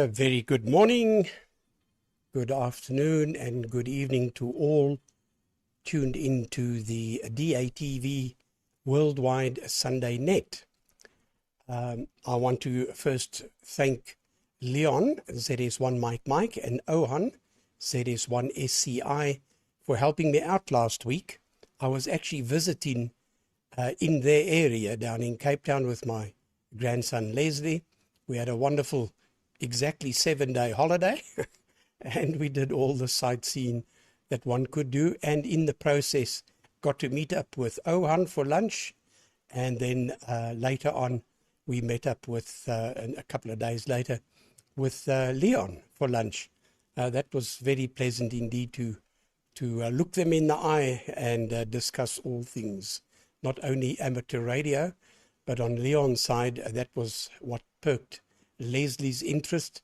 Very good morning, good afternoon, and good evening to all tuned into the DATV Worldwide Sunday Net. I want to first thank Leon, ZS1 Mike, and Ohan, ZS1 SCI, for helping me out last week. I was actually visiting in their area down in Cape Town with my grandson Leslie. We had a wonderful, exactly 7-day holiday, and we did all the sightseeing that one could do, and in the process got to meet up with Ohan for lunch, and then later on we met up with, a couple of days later, with Leon for lunch. That was very pleasant indeed to look them in the eye and discuss all things, not only amateur radio, but on Leon's side, that was what perked Leslie's interest.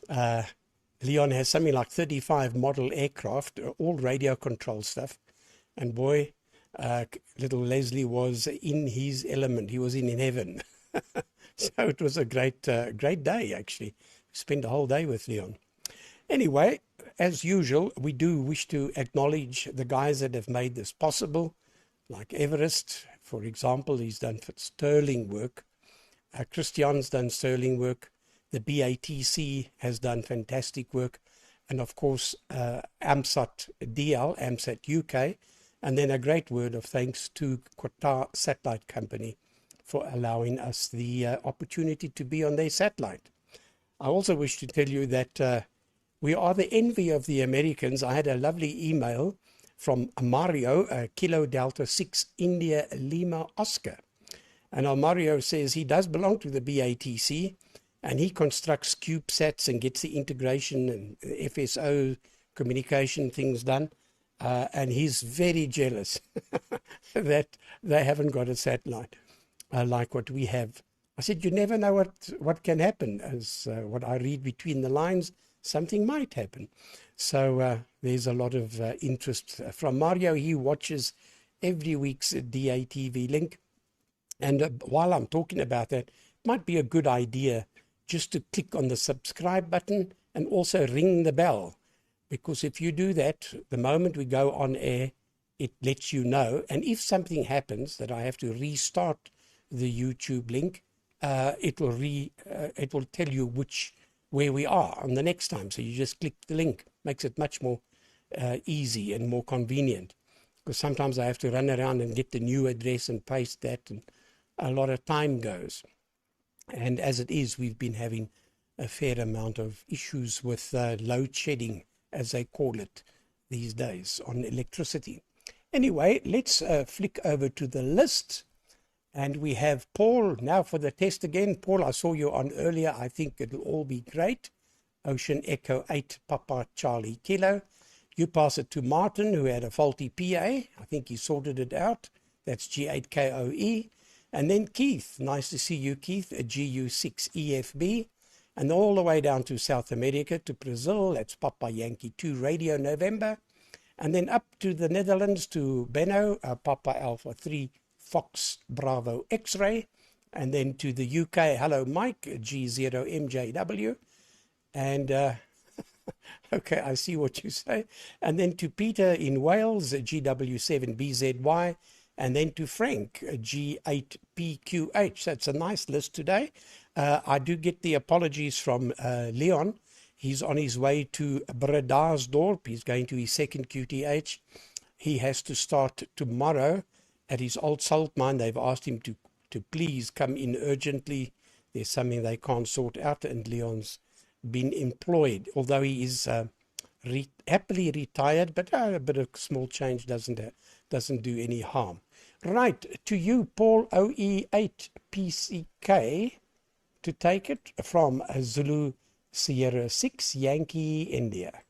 Leon has something like 35 model aircraft, all radio control stuff. And boy, little Leslie was in his element. He was in heaven. So it was a great day, actually. Spent the whole day with Leon. Anyway, as usual, we do wish to acknowledge the guys that have made this possible, like Everest, for example. He's done sterling work. Christian's done sterling work. The BATC has done fantastic work. And of course, AMSAT DL, AMSAT UK. And then a great word of thanks to Qatar Satellite Company for allowing us the opportunity to be on their satellite. I also wish to tell you that we are the envy of the Americans. I had a lovely email from Mario, Kilo Delta 6 India Lima Oscar. And Mario says he does belong to the BATC, and he constructs CubeSats and gets the integration and FSO communication things done. And he's very jealous that they haven't got a satellite like what we have. I said, you never know what can happen. As what I read between the lines, something might happen. So there's a lot of interest from Mario. He watches every week's DATV link. And while I'm talking about that, it might be a good idea just to click on the subscribe button and also ring the bell. Because if you do that, the moment we go on air, it lets you know. And if something happens that I have to restart the YouTube link, it will tell you where we are on the next time. So you just click the link. Makes it much more easy and more convenient. Because sometimes I have to run around and get the new address and paste that, and a lot of time goes. And as it is, we've been having a fair amount of issues with load shedding, as they call it these days, on electricity. Anyway, let's flick over to the list. And we have Paul now for the test again. Paul, I saw you on earlier. I think it'll all be great. Ocean Echo 8 Papa Charlie Kilo. You pass it to Martin, who had a faulty PA. I think he sorted it out. That's G8KOE. And then Keith. Nice to see you, Keith, a GU6EFB. And all the way down to South America, to Brazil. That's Papa Yankee 2 Radio November. And then up to the Netherlands to Benno, Papa Alpha 3 Fox Bravo X-Ray. And then to the UK, hello Mike, G0MJW. And okay, I see what you say. And then to Peter in Wales, GW7BZY. And then to Frank, G8PQH. That's a nice list today. I do get the apologies from Leon. He's on his way to Bredasdorp. He's going to his second QTH. He has to start tomorrow at his old salt mine. They've asked him to please come in urgently. There's something they can't sort out, and Leon's been employed, although he is happily retired, but a bit of small change doesn't do any harm. Right, to you, Paul OE8PCK, to take it from Zulu Sierra 6 Yankee India.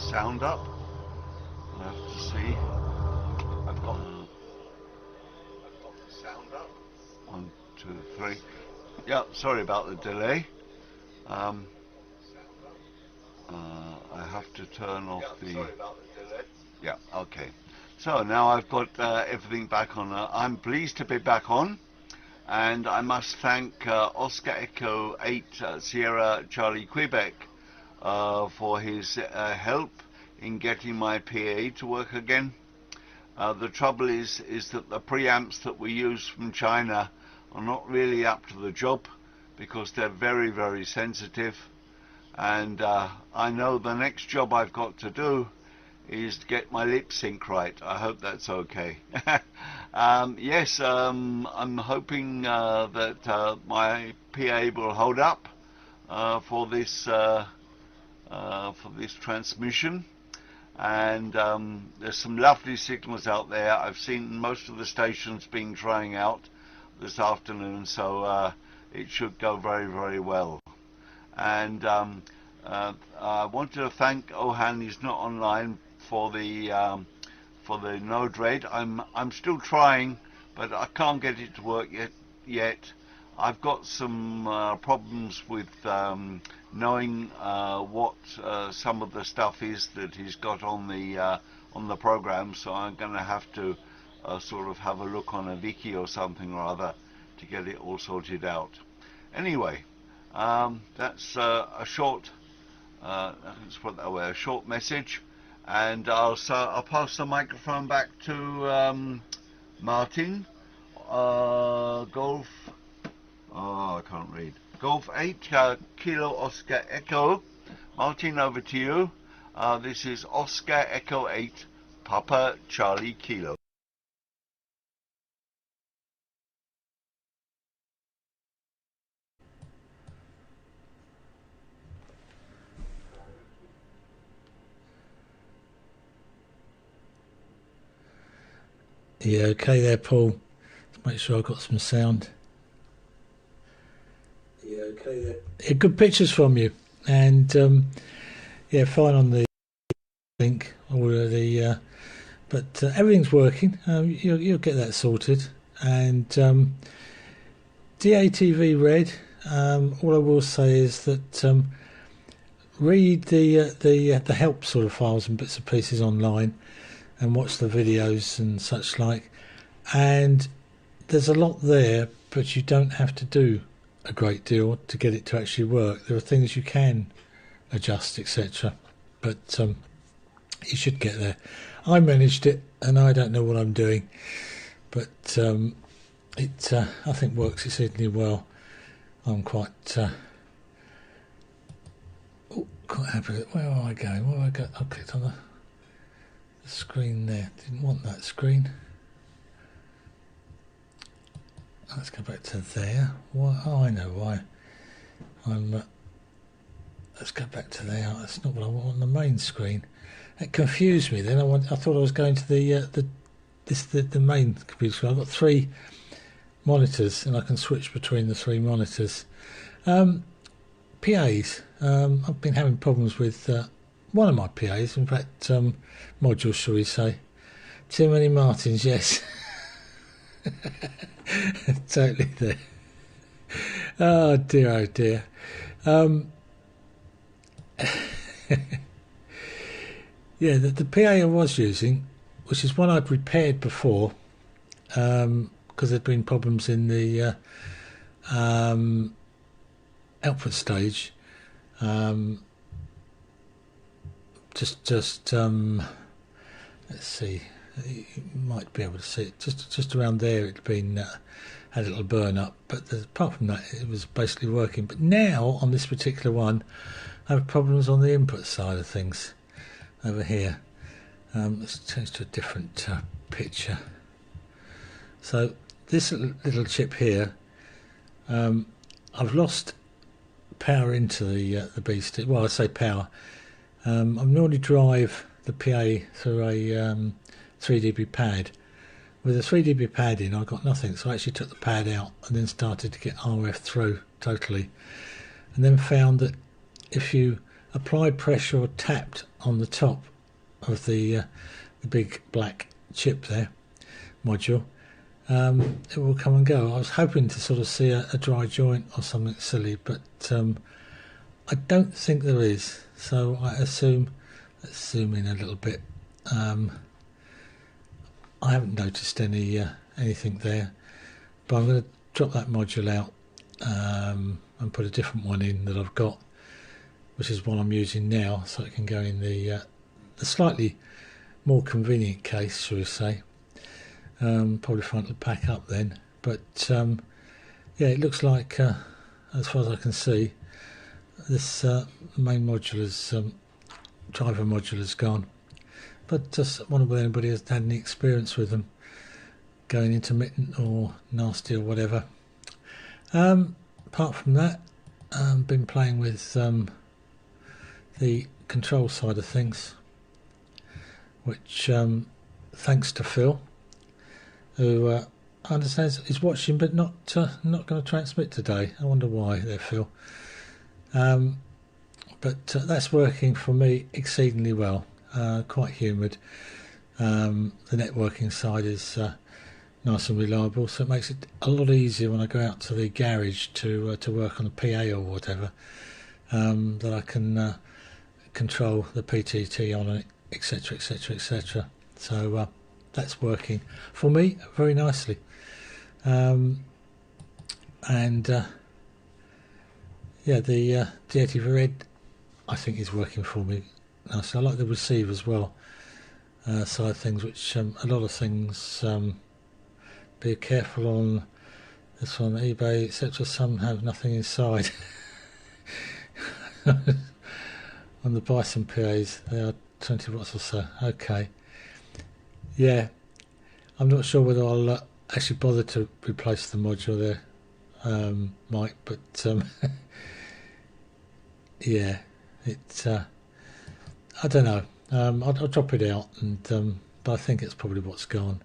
sound up. I have to see. I've got the sound up. 1, 2, 3. Yeah, sorry about the delay. I have to turn off the. Yeah, okay. So now I've got everything back on. I'm pleased to be back on, and I must thank Oscar Echo 8 Sierra Charlie Quebec for his help in getting my PA to work again. The trouble is that the preamps that we use from China are not really up to the job because they're very, very sensitive. And I know the next job I've got to do is to get my lip sync right. I hope that's okay. Yes, I'm hoping that my PA will hold up for this transmission. And there's some lovely signals out there. I've seen most of the stations being trying out this afternoon, so it should go very, very well. And I wanted to thank Ohan. He's not online for the no dread. I'm still trying, but I can't get it to work yet. I've got some problems with knowing what some of the stuff is that he's got on the program, so I'm going to have to sort of have a look on a wiki or something or other to get it all sorted out. Anyway, that's a short, let's put it that way, a short message, and I'll pass the microphone back to Martin. Golf. Oh, I can't read. Golf 8 Kilo Oscar Echo. Martin, over to you. This is Oscar Echo 8 Papa Charlie Kilo. Yeah, okay there, Paul. Let's make sure I've got some sound. Yeah, okay there. Yeah, good pictures from you, and yeah, fine on the link. All of the, but everything's working. You'll get that sorted. And DATV Red. All I will say is that read the help sort of files and bits and pieces online, and watch the videos and such like. And there's a lot there, but you don't have to do a great deal to get it to actually work. There are things you can adjust, etc. But you should get there. I managed it, and I don't know what I'm doing, but it I think works exceedingly well. I'm quite quite happy with it. Where am I going? Where have I got? I clicked on the screen there. Didn't want that screen. Let's go back to there. Why? Oh, I know why. Let's go back to there. That's not what I want on the main screen. It confused me. Then I thought I was going to the main computer screen. I've got 3 monitors, and I can switch between the 3 monitors. PAs. I've been having problems with one of my PAs. In fact, modules, shall we say? Too many Martins. Yes. Totally there. Oh dear, oh dear. Yeah, the PA I was using, which is one I'd repaired before, because there'd been problems in the output stage. Just let's see. You might be able to see it just around there. It'd been had a little burn up, but apart from that, it was basically working. But now on this particular one, I have problems on the input side of things over here. Let's change to a different picture. So this little chip here, I've lost power into the beast. Well, I say power. I normally drive the PA through a 3dB pad. With a 3dB pad in, I got nothing, so I actually took the pad out and then started to get RF through totally, and then found that if you applied pressure or tapped on the top of the big black chip there, module, it will come and go. I was hoping to sort of see a dry joint or something silly, but I don't think there is. So I assume, let's zoom in a little bit. I haven't noticed anything there, but I'm going to drop that module out and put a different one in that I've got, which is one I'm using now, so it can go in the slightly more convenient case, shall we say. Probably find it'll pack up then, but yeah, it looks like as far as I can see, this main module is driver module is gone. But just wonder whether anybody has had any experience with them going intermittent or nasty or whatever. Apart from that, been playing with the control side of things, which thanks to Phil, who I understand is watching but not going to transmit today. I wonder why there, Phil. But that's working for me exceedingly well. Quite humoured. The networking side is nice and reliable, so it makes it a lot easier when I go out to the garage to work on a PA or whatever, that I can control the PTT on it, etc, etc, etc. So that's working for me very nicely. And yeah, the DATV Red I think is working for me nicely. I like the receive as well, side of things, which a lot of things, be careful on this one, eBay, etc. Some have nothing inside. On the Bison PAs, they are 20 watts or so. Okay, yeah, I'm not sure whether I'll actually bother to replace the module there, Mike, but yeah, it's I don't know. I'll drop it out, and but I think it's probably what's gone.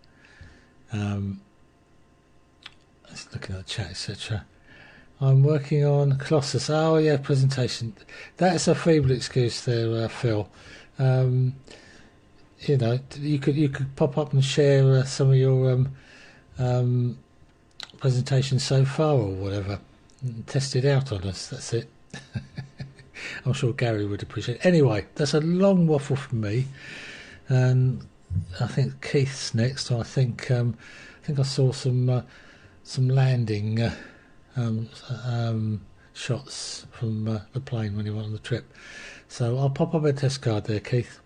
Let's look at the chat, etc. I'm working on Colossus. Oh yeah, presentation. That's a feeble excuse there, Phil. You know, you could pop up and share some of your presentations so far or whatever, and test it out on us. That's it. I'm sure Gary would appreciate it. Anyway, that's a long waffle from me, and I think Keith's next. I think I saw some landing shots from the plane when he went on the trip. So I'll pop up a test card there, Keith.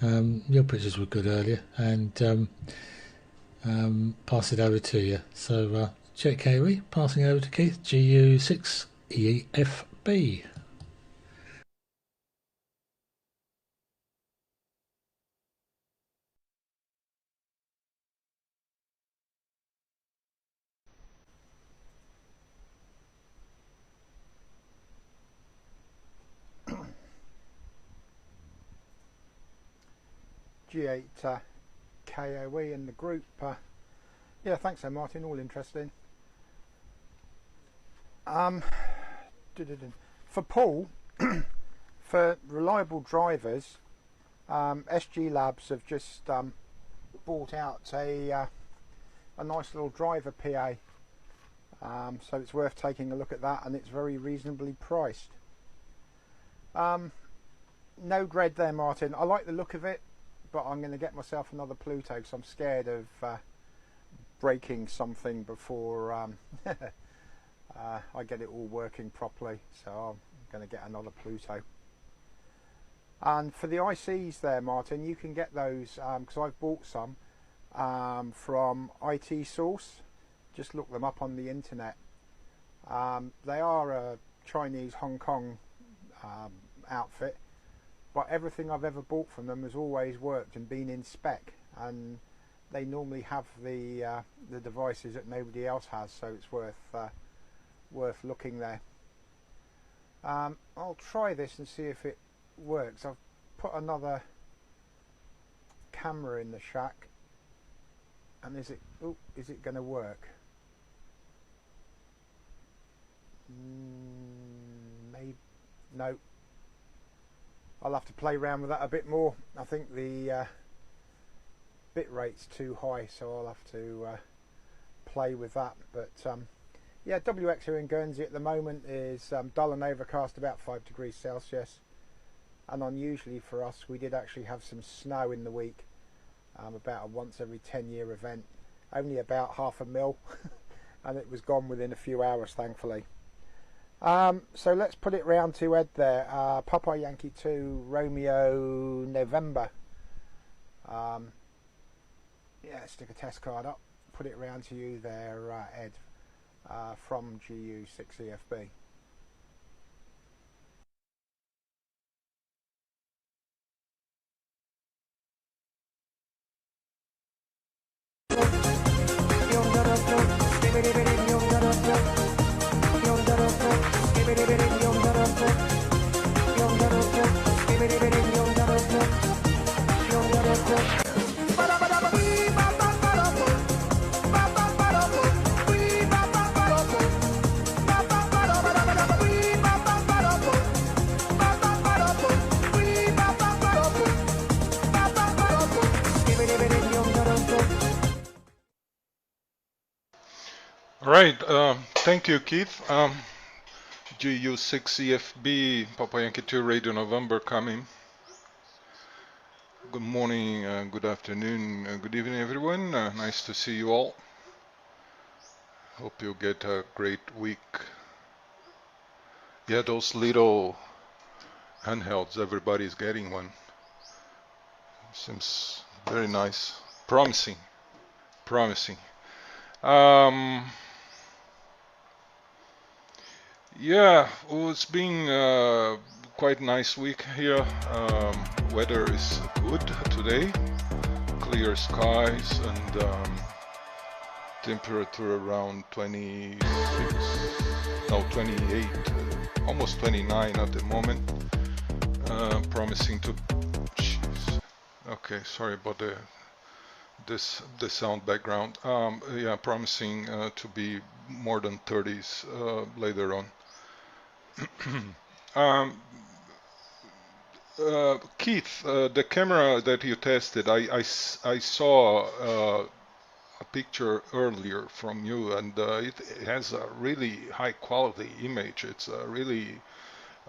Your pictures were good earlier, and pass it over to you. So check KOE, passing over to Keith, GU6EFB. G8 KOE in the group. Yeah, thanks there, Martin, all interesting. For Paul, for reliable drivers, SG Labs have just bought out a nice little driver PA, so it's worth taking a look at that, and it's very reasonably priced. No dread there, Martin. I like the look of it, but I'm going to get myself another Pluto because I'm scared of breaking something before I get it all working properly. So I'm going to get another Pluto. And for the ICs there, Martin, you can get those because I've bought some from IT Source. Just look them up on the internet. They are a Chinese Hong Kong outfit, but everything I've ever bought from them has always worked and been in spec, and they normally have the devices that nobody else has, so it's worth looking there. I'll try this and see if it works. I've put another camera in the shack, and is it going to work? Maybe no. I'll have to play around with that a bit more. I think the bit rate's too high, so I'll have to play with that. But yeah, WX here in Guernsey at the moment is dull and overcast, about 5 degrees Celsius. And unusually for us, we did actually have some snow in the week, about a once every 10-year event, only about 0.5 mil, and it was gone within a few hours, thankfully. So let's put it round to Ed there. Papa Yankee 2 Romeo November. Yeah, stick a test card up, put it round to you there, Ed, from GU6EFB. Right, thank you, Keith. GU6EFB, Papa Yankee 2 Radio November coming. Good morning, good afternoon, good evening, everyone. Nice to see you all. Hope you get a great week. Yeah, those little handhelds, everybody's getting one. Seems very nice. Promising. Promising. Yeah, well, it's been quite nice week here. Weather is good today. Clear skies and temperature around 26, no 28, almost 29 at the moment. Promising to, jeez. Okay, sorry about the sound background. Yeah, promising to be more than 30s later on. Keith, the camera that you tested, I saw a picture earlier from you, and it has a really high quality image. It's a really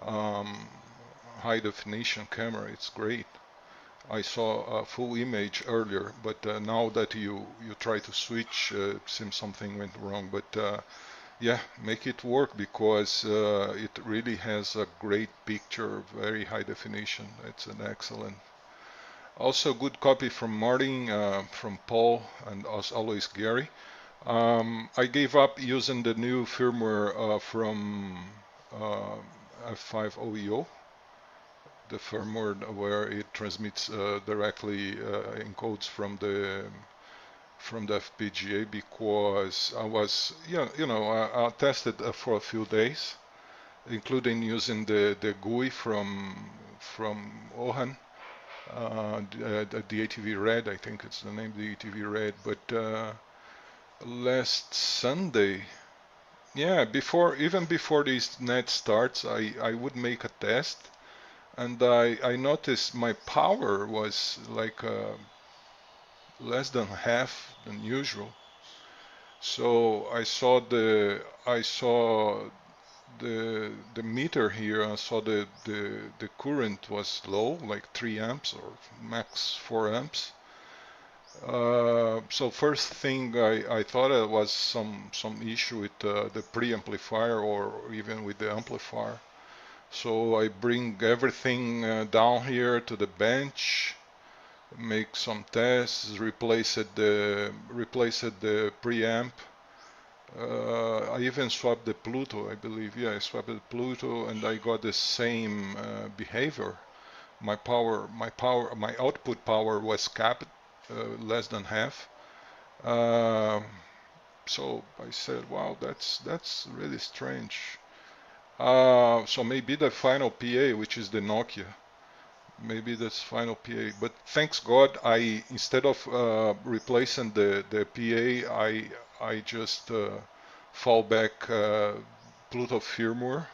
high definition camera. It's great. I saw a full image earlier, but now that you try to switch, it seems something went wrong. But yeah, make it work, because it really has a great picture, very high definition. It's an excellent. Also good copy from Martin, from Paul, and as always Gary. I gave up using the new firmware from F5OEO, the firmware where it transmits directly encodes from the FPGA, because I was, I tested for a few days, including using the GUI from Ohan, the DATV Red, I think it's the name, DATV Red. But last Sunday, yeah, even before this net starts, I would make a test, and I noticed my power was like less than half than usual. So I saw the meter here. I saw the current was low, like 3 amps or max 4 amps. So first thing I thought it was some issue with the preamplifier or even with the amplifier. So I bring everything down here to the bench, make some tests, replaced the preamp. I even swapped the Pluto, I believe. Yeah, I swapped the Pluto, and I got the same behavior. My output power was capped, less than half. So I said, wow, that's really strange. So maybe the final PA, which is the Nokia, maybe that's final PA. But thanks God, instead of replacing the PA, I just fall back Pluto firmware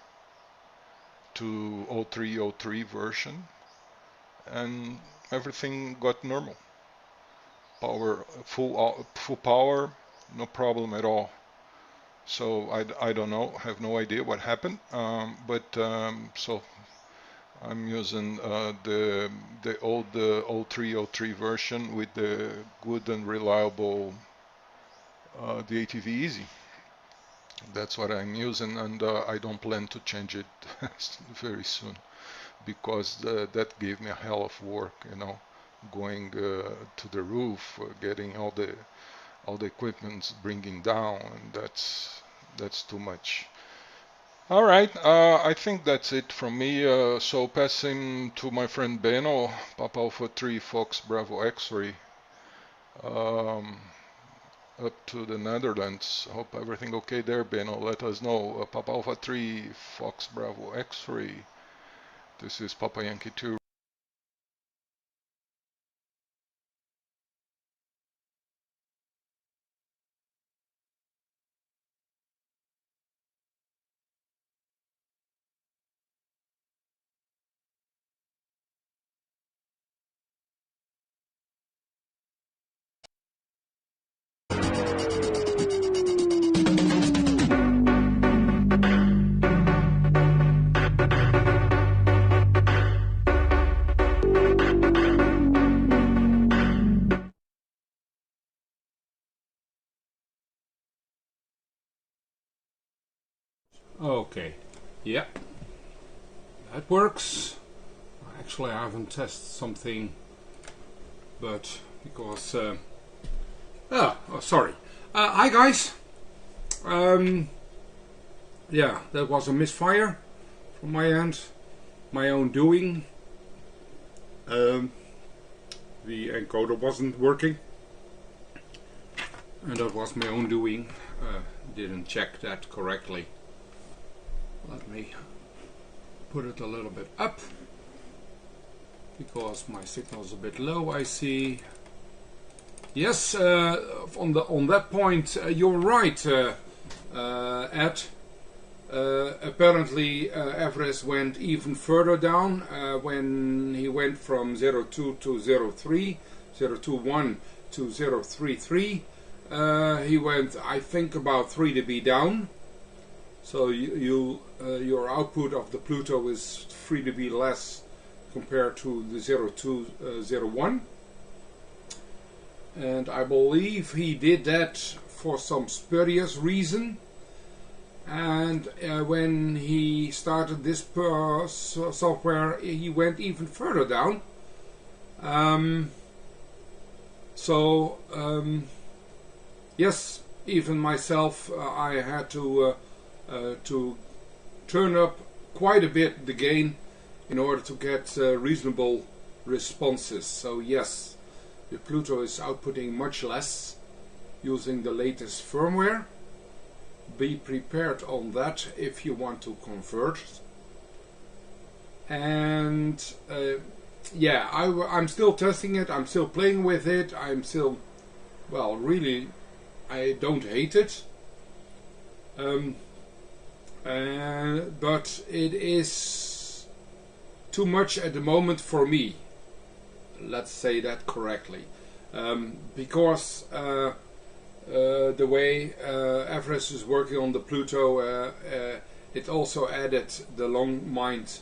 to 0303 version, and everything got normal. Power, full power, no problem at all. So I don't know, have no idea what happened, so I'm using the old 0303 version with the good and reliable DATV Easy. That's what I'm using, and I don't plan to change it very soon, because that gave me a hell of work, you know, going to the roof, getting all the equipment, bringing down, and that's too much. All right, I think that's it from me. So passing to my friend Beno, Papa Alpha 3 Fox Bravo X-ray, up to the Netherlands. Hope everything okay there, Beno. Let us know. Papa Alpha 3 Fox Bravo X-ray. This is Papa Yankee 2. Okay, yeah, that works. Actually, I haven't tested something, but because sorry. Hi guys. Yeah, that was a misfire from my end, my own doing. The encoder wasn't working, and that was my own doing. Didn't check that correctly. Let me put it a little bit up, because my signal is a bit low, I see. Yes, on that point, you're right, Ed. Apparently, Everest went even further down when he went from 02 to 03, 021 to 033. He went, I think, about 3 dB down. So your output of the Pluto is 3 dB less compared to the 0201. And I believe he did that for some spurious reason. And when he started this software, he went even further down. Yes, even myself, I had to turn up quite a bit the gain in order to get reasonable responses. So yes, the Pluto is outputting much less using the latest firmware. Be prepared on that if you want to convert. And yeah, I'm still testing it, I'm still playing with it, I'm still, well, really, I don't hate it. But it is too much at the moment for me. Let's say that correctly. Because the way Everest is working on the Pluto, it also added the long mind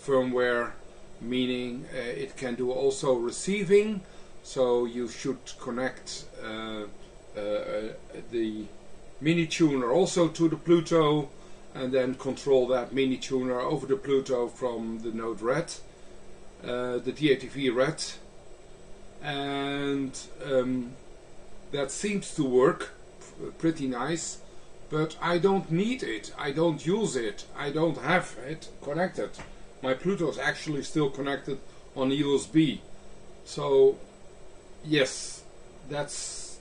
firmware, meaning it can do also receiving. So you should connect the mini tuner also to the Pluto, and then control that mini tuner over the Pluto from the node red, the DATV red, and that seems to work pretty nice, but I don't need it, I don't use it, I don't have it connected. My Pluto is actually still connected on USB. So yes, that's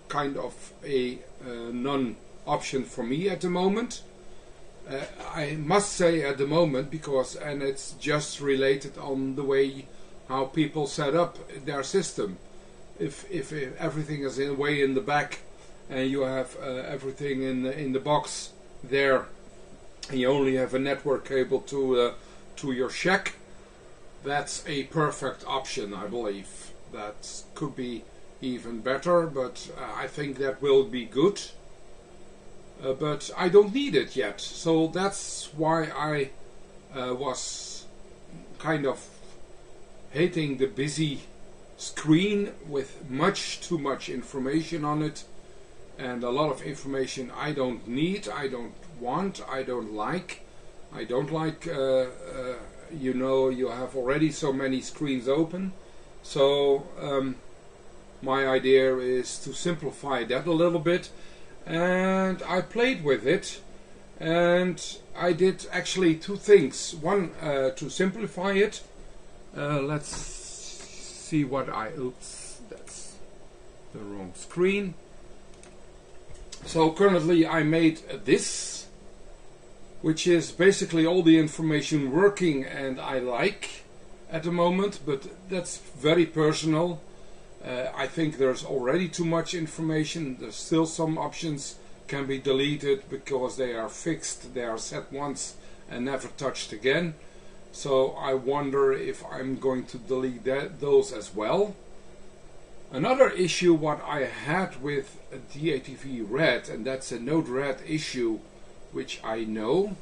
kind of a non-option for me at the moment. I must say at the moment, because, and it's just related on the way how people set up their system. If everything is way in the back and you have everything in the box there, and you only have a network cable to your shack, that's a perfect option, I believe. That could be even better, but I think that will be good. But I don't need it yet, so that's why I was kind of hating the busy screen with too much information on it, and a lot of information I don't need, I don't want, I don't like. I don't like, you know, you have already so many screens open. So my idea is to simplify that a little bit, and I played with it, and I did actually two things. One, to simplify it. Let's see what oops, that's the wrong screen. So currently I made this, which is basically all the information working and I like at the moment, but that's very personal. I think there's already too much information. There's still some options can be deleted because they are fixed, they are set once and never touched again. So I wonder if I'm going to delete those as well. Another issue what I had with DATV Red, and that's a Node-RED issue, which I know,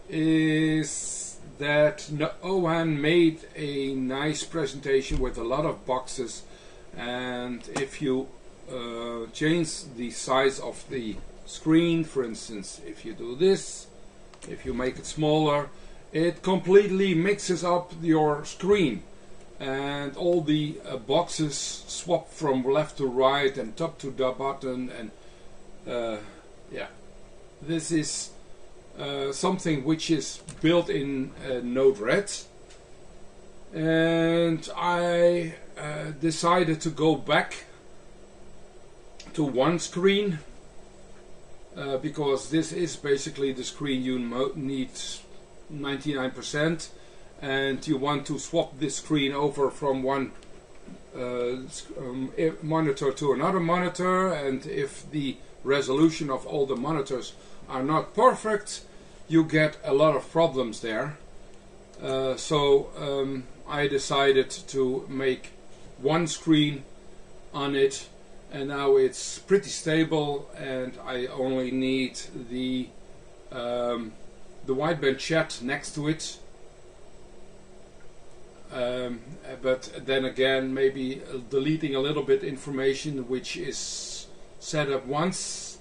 is that Owen made a nice presentation with a lot of boxes, and if you change the size of the screen, for instance, if you do this, if you make it smaller, it completely mixes up your screen, and all the boxes swap from left to right and top to the bottom, and yeah, this is something which is built in Node-RED, and I decided to go back to one screen because this is basically the screen you need 99%, and you want to swap this screen over from one monitor to another monitor, and if the resolution of all the monitors are not perfect, you get a lot of problems there. So I decided to make one screen on it, and now it's pretty stable, and I only need the wideband chat next to it. But then again, maybe deleting a little bit information which is set up once,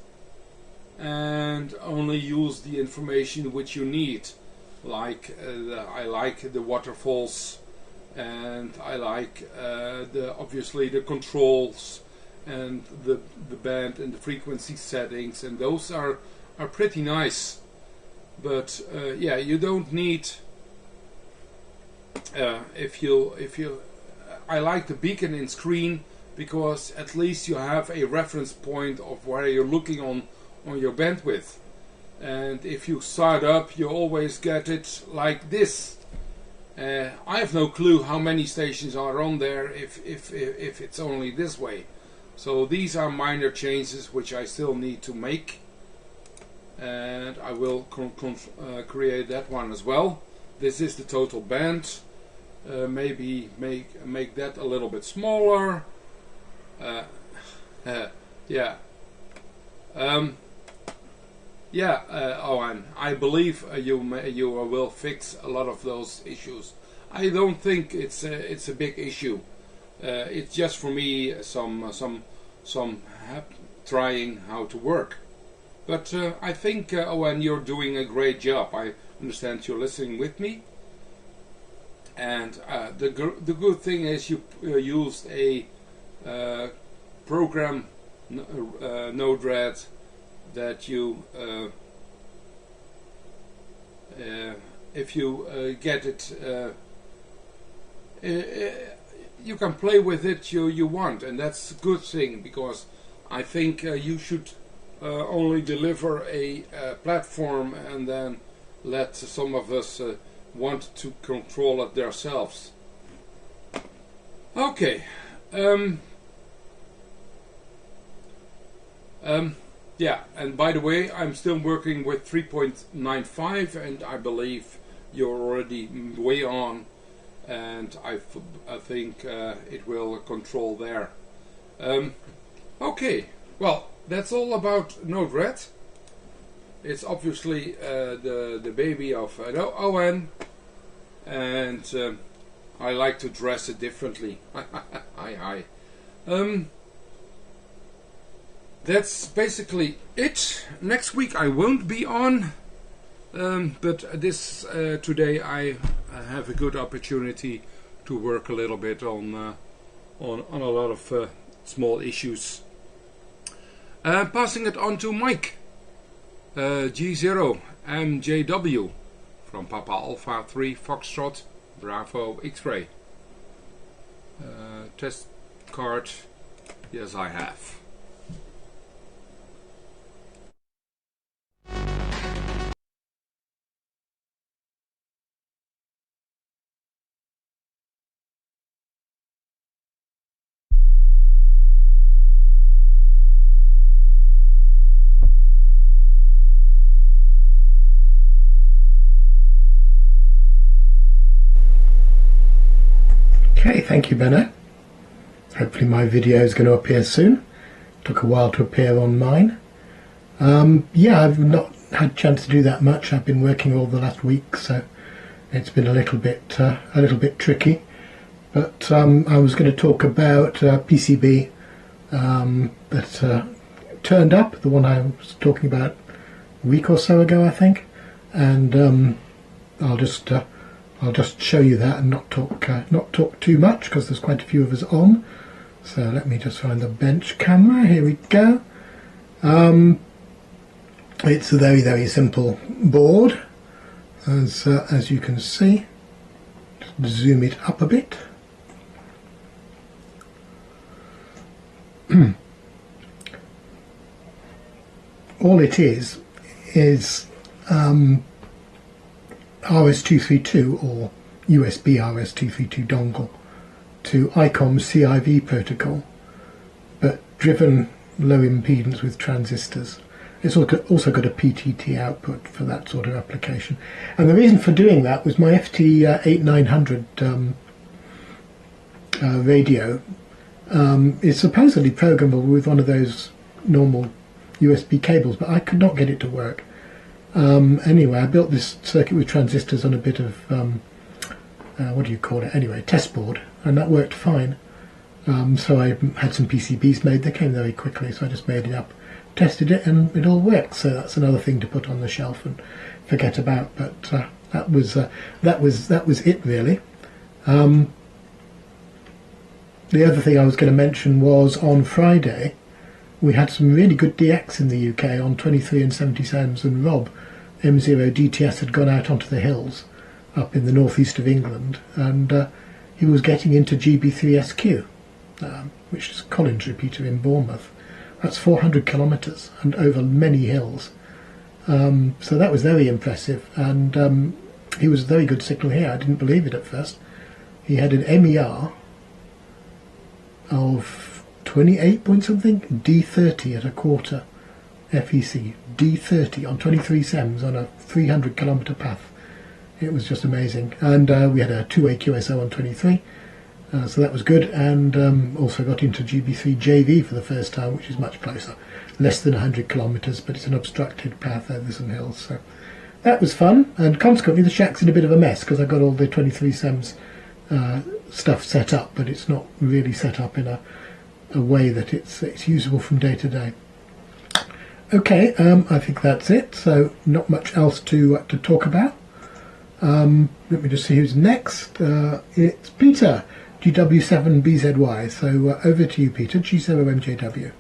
and only use the information which you need. Like I like the waterfalls, and I like obviously the controls and the band and the frequency settings, and those are pretty nice. But yeah, you don't need. I like the beacon in screen because at least you have a reference point of where you're looking on your bandwidth, and if you start up, you always get it like this. I have no clue how many stations are on there if it's only this way. So these are minor changes which I still need to make, and I will create that one as well. This is the total band. Maybe make that a little bit smaller. Yeah. Owen, I believe you will fix a lot of those issues. I don't think it's a big issue. It's just for me some trying how to work. But I think Owen, you're doing a great job. I understand you're listening with me. And the good thing is you used a program Node-RED that you if you get it you can play with it you want, and that's a good thing, because I think you should only deliver a platform and then let some of us want to control it themselves. Okay. Yeah, and by the way, I'm still working with 3.95, and I believe you're already way on and I think it will control there. Okay, well, that's all about Node-RED. It's obviously the baby of ON, and I like to dress it differently. Hi. That's basically it. Next week I won't be on, but this today I have a good opportunity to work a little bit on a lot of small issues. Passing it on to Mike, G0 MJW from Papa Alpha 3 Foxtrot Bravo X-Ray. Test card, yes I have. Okay, thank you, Benno. Hopefully my video is going to appear soon. Took a while to appear on mine. Yeah, I've not had a chance to do that much. I've been working all the last week, so it's been a little bit tricky. But I was going to talk about PCB that turned up, the one I was talking about a week or so ago, I think, and I'll just show you that and not talk too much because there's quite a few of us on. So let me just find the bench camera. Here we go. It's a very simple board, as you can see. Just zoom it up a bit. All it is RS-232 or USB RS-232 dongle to ICOM's CIV protocol, but driven low impedance with transistors. It's also got a PTT output for that sort of application. And the reason for doing that was my FT8900 radio is supposedly programmable with one of those normal USB cables, but I could not get it to work. Anyway, I built this circuit with transistors on a bit of, what do you call it? Anyway, test board, and that worked fine. So I had some PCBs made. They came very quickly, so I just made it up, tested it, and it all worked. So that's another thing to put on the shelf and forget about. But that was it really. The other thing I was going to mention was on Friday we had some really good DX in the UK on 23 and 77s, and Rob M0 DTS had gone out onto the hills up in the northeast of England, and he was getting into GB3SQ, which is Collins repeater in Bournemouth. That's 400 kilometres and over many hills. So that was very impressive, and he was a very good signal here. I didn't believe it at first. He had an MER of 28 point something, D30 at a quarter FEC, D30 on 23 SEMS on a 300 kilometre path. It was just amazing. And we had a 2-way QSO on 23, so that was good, and also got into GB3 JV for the first time, which is much closer, less than 100 kilometres, but it's an obstructed path over some hills, so that was fun. And consequently the shack's in a bit of a mess because I got all the 23 SEMS stuff set up, but it's not really set up in a way that it's usable from day to day. Okay, I think that's it, so not much else to talk about. Let me just see who's next. It's Peter, GW7BZY, so over to you, Peter, G0MJW.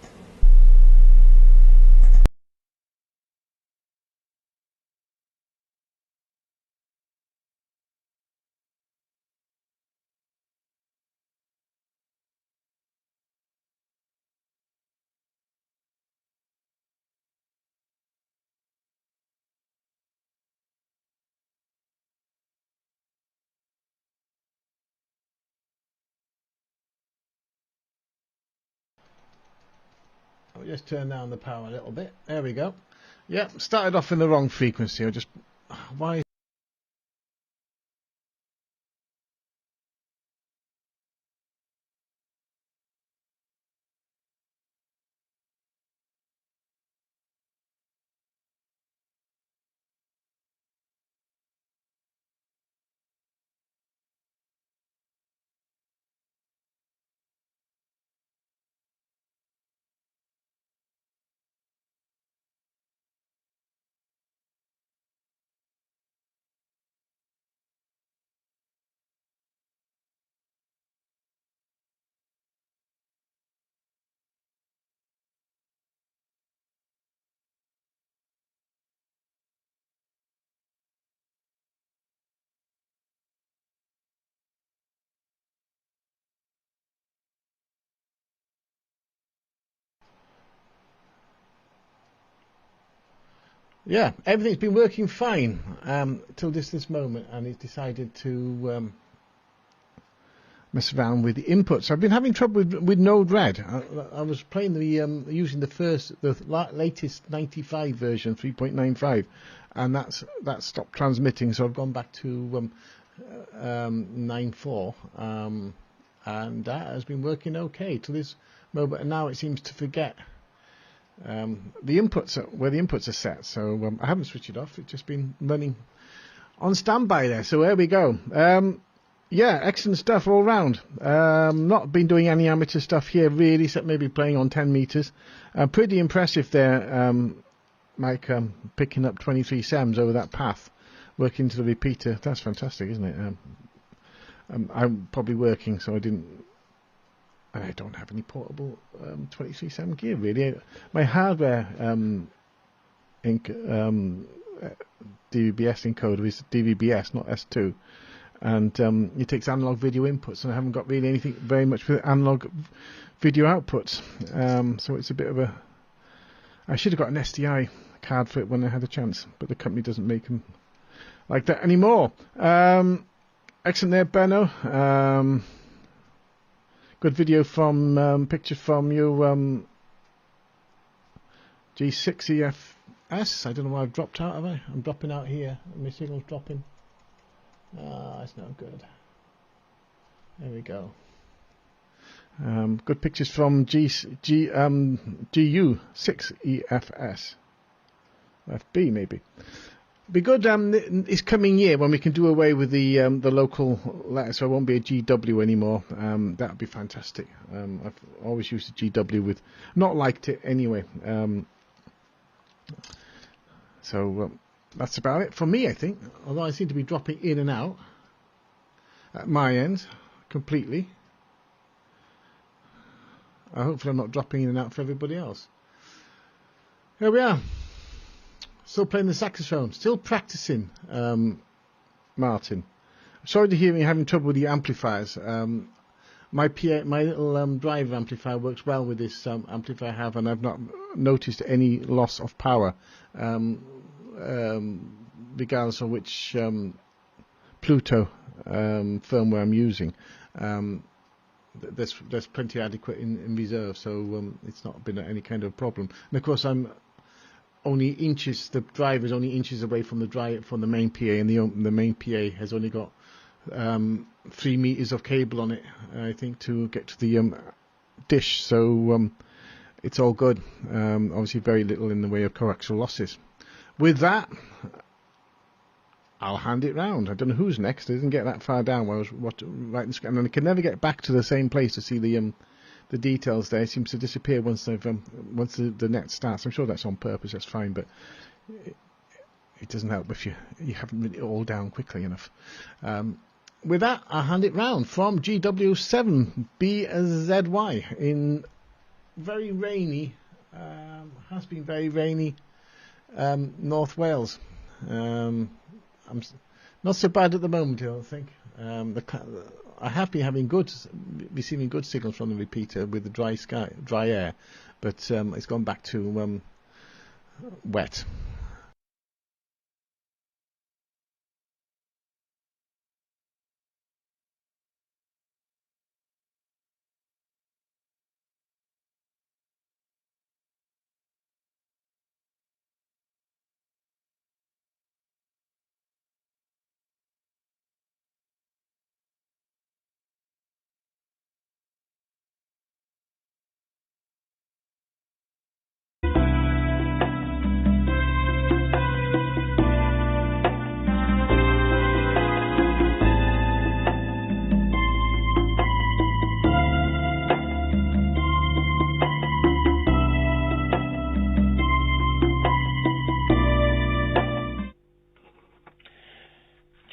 I'll just turn down the power a little bit. There we go. Yep, started off in the wrong frequency. Why Yeah, everything's been working fine till this moment, and he's decided to mess around with the inputs. I've been having trouble with Node Red. I was playing using the latest 95 version, 3.95, and that stopped transmitting. So I've gone back to 9.4, and that has been working okay to this moment. And now it seems to forget the inputs where the inputs are set. So I haven't switched it off. It's just been running on standby there. So there we go. Yeah, excellent stuff all round. Not been doing any amateur stuff here really, except maybe playing on 10 meters. Pretty impressive there, Mike, picking up 23 SEMs over that path, working to the repeater. That's fantastic, isn't it? I'm probably working, so I don't have any portable 23 SEM gear really. My hardware DVBS encoder is DVBS, not S2. And it takes analog video inputs, and I haven't got really anything very much with analog video outputs. So it's a bit of a... I should have got an SDI card for it when I had a chance, but the company doesn't make them like that anymore. Excellent there, Benno. Good video from pictures from your G6EFS. I don't know why I've dropped out, have I? I'm dropping out here. My signal's dropping. It's not good. There we go. Good pictures from GU6EFS. FB maybe. Be good this coming year when we can do away with the local letter, so it won't be a GW anymore. That would be fantastic. I've always used the GW with, not liked it anyway. That's about it for me, I think. Although I seem to be dropping in and out at my end completely. Hopefully I'm not dropping in and out for everybody else. Here we are. Still playing the saxophone. Still practicing, Martin. Sorry to hear you having trouble with the amplifiers. My little driver amplifier works well with this amplifier I have, and I've not noticed any loss of power. Regardless of which Pluto firmware I'm using, there's plenty adequate in reserve, so it's not been any kind of problem. And of course, I'm only inches. The driver is only inches away from the main PA, and the main PA has only got 3 meters of cable on it, I think, to get to the dish. So it's all good. Obviously, very little in the way of coaxial losses. With that, I'll hand it round. I don't know who's next. I didn't get that far down where I was writing the script, and I can never get back to the same place to see the details there. It seems to disappear once the net starts. I'm sure that's on purpose. That's fine, but it doesn't help if you haven't written it all down quickly enough. With that, I'll hand it round from GW7BZY in very rainy, has been very rainy, North Wales. I'm not so bad at the moment, I don't think. I have been receiving good signals from the repeater with the dry air, but it's gone back to wet.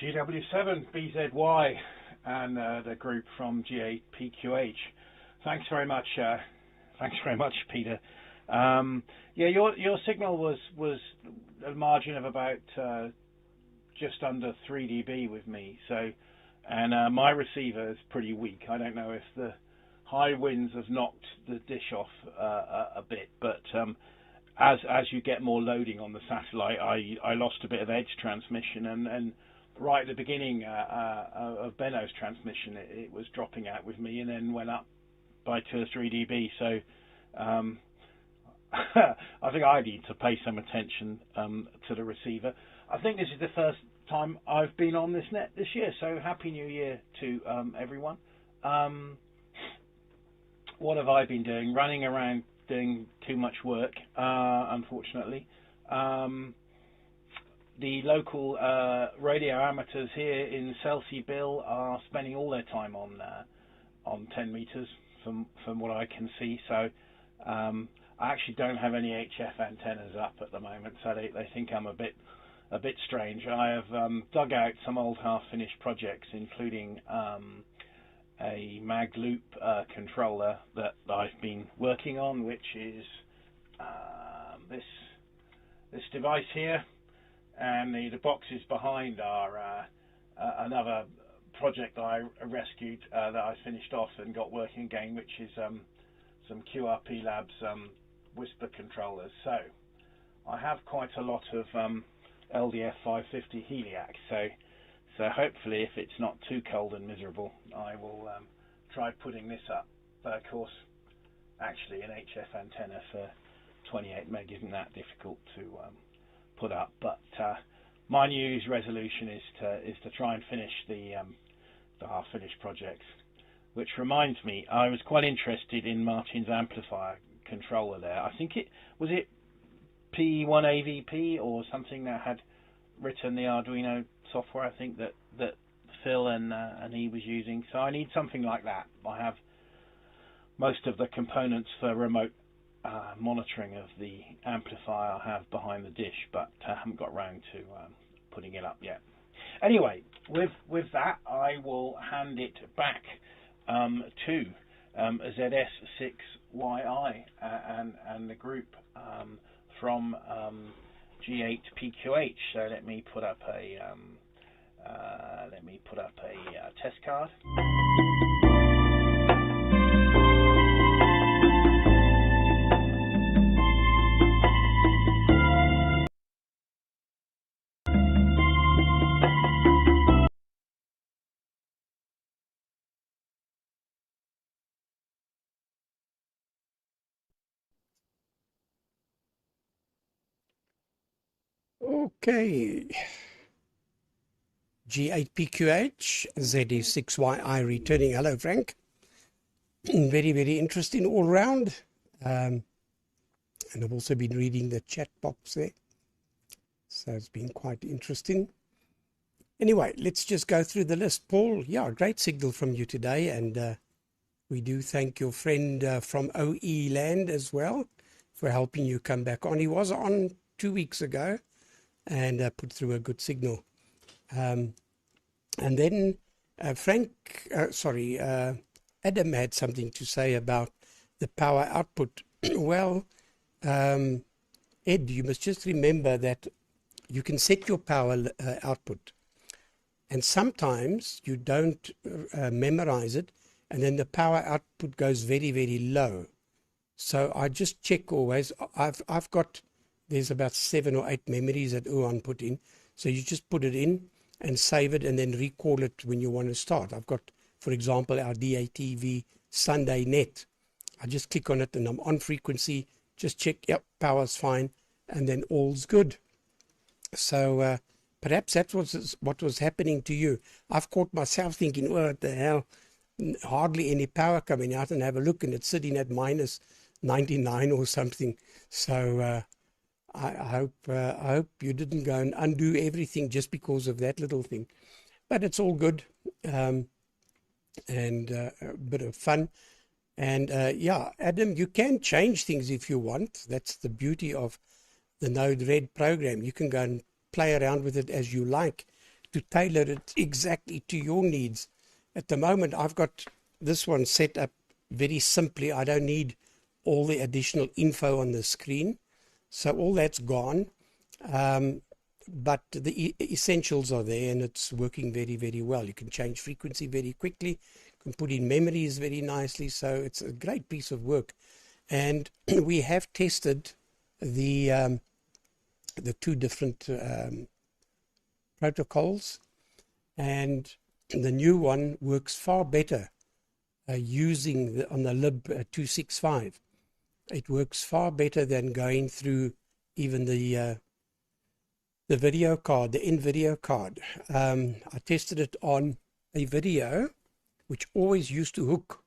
GW7BZY and the group from GAPQH. Thanks very much, Peter. Yeah, your signal was a margin of about just under 3 dB with me. So, and my receiver is pretty weak. I don't know if the high winds have knocked the dish off a bit, but as you get more loading on the satellite, I lost a bit of edge transmission, and right at the beginning of Benno's transmission, it was dropping out with me, and then went up by 2 or 3 dB. So I think I need to pay some attention to the receiver. I think this is the first time I've been on this net this year, so Happy New Year to everyone. What have I been doing? Running around doing too much work, unfortunately. The local radio amateurs here in Selseyville are spending all their time on 10 meters from what I can see. So I actually don't have any HF antennas up at the moment, so they think I'm a bit strange. I have dug out some old half-finished projects, including a mag loop controller that I've been working on, which is this device here, and the boxes behind are another project I rescued that I finished off and got working again, which is some QRP Labs whisper controllers. So I have quite a lot of LDF 550 Heliac, so hopefully, if it's not too cold and miserable, I will try putting this up. But of course, actually an HF antenna for 28 meg isn't that difficult to put up. But my New Year's resolution is to try and finish the half-finished projects. Which reminds me, I was quite interested in Martin's amplifier controller there. I think it P1AVP or something that had written the Arduino software, I think that Phil and he was using. So I need something like that. I have most of the components for remote monitoring of the amplifier I have behind the dish, but I haven't got around to putting it up yet. Anyway, with that, I will hand it back to ZS6YI and the group from G8PQH. So let me put up a test card. Okay. G8PQH, ZS6YI returning. Hello, Frank. Very, very interesting all round. And I've also been reading the chat box there. So it's been quite interesting. Anyway, let's just go through the list. Paul, yeah, great signal from you today. And we do thank your friend from OE land as well for helping you come back on. He was on 2 weeks ago and put through a good signal. And then Adam had something to say about the power output. Well, Ed, you must just remember that you can set your power output, and sometimes you don't memorize it, and then the power output goes very, very low. So I just check always. I've got, there's about 7 or 8 memories that Uwan put in. So you just put it in and save it and then recall it when you want to start. I've got, for example, our DATV Sunday net. I just click on it and I'm on frequency, just check, yep, power's fine, and then all's good. So perhaps that was what was happening to you. I've caught myself thinking, well, what the hell, hardly any power coming out, and have a look and it's sitting at minus 99 or something. So I hope you didn't go and undo everything just because of that little thing. But it's all good, and a bit of fun. And yeah, Adam, you can change things if you want. That's the beauty of the Node-RED program. You can go and play around with it as you like to tailor it exactly to your needs. At the moment, I've got this one set up very simply. I don't need all the additional info on the screen. So all that's gone. But the essentials are there and it's working very, very well. You can change frequency very quickly. You can put in memories very nicely. So it's a great piece of work. And we have tested the two different protocols, and the new one works far better using on the lib 265. It works far better than going through even the video card, the in-video card. I tested it on a video which always used to hook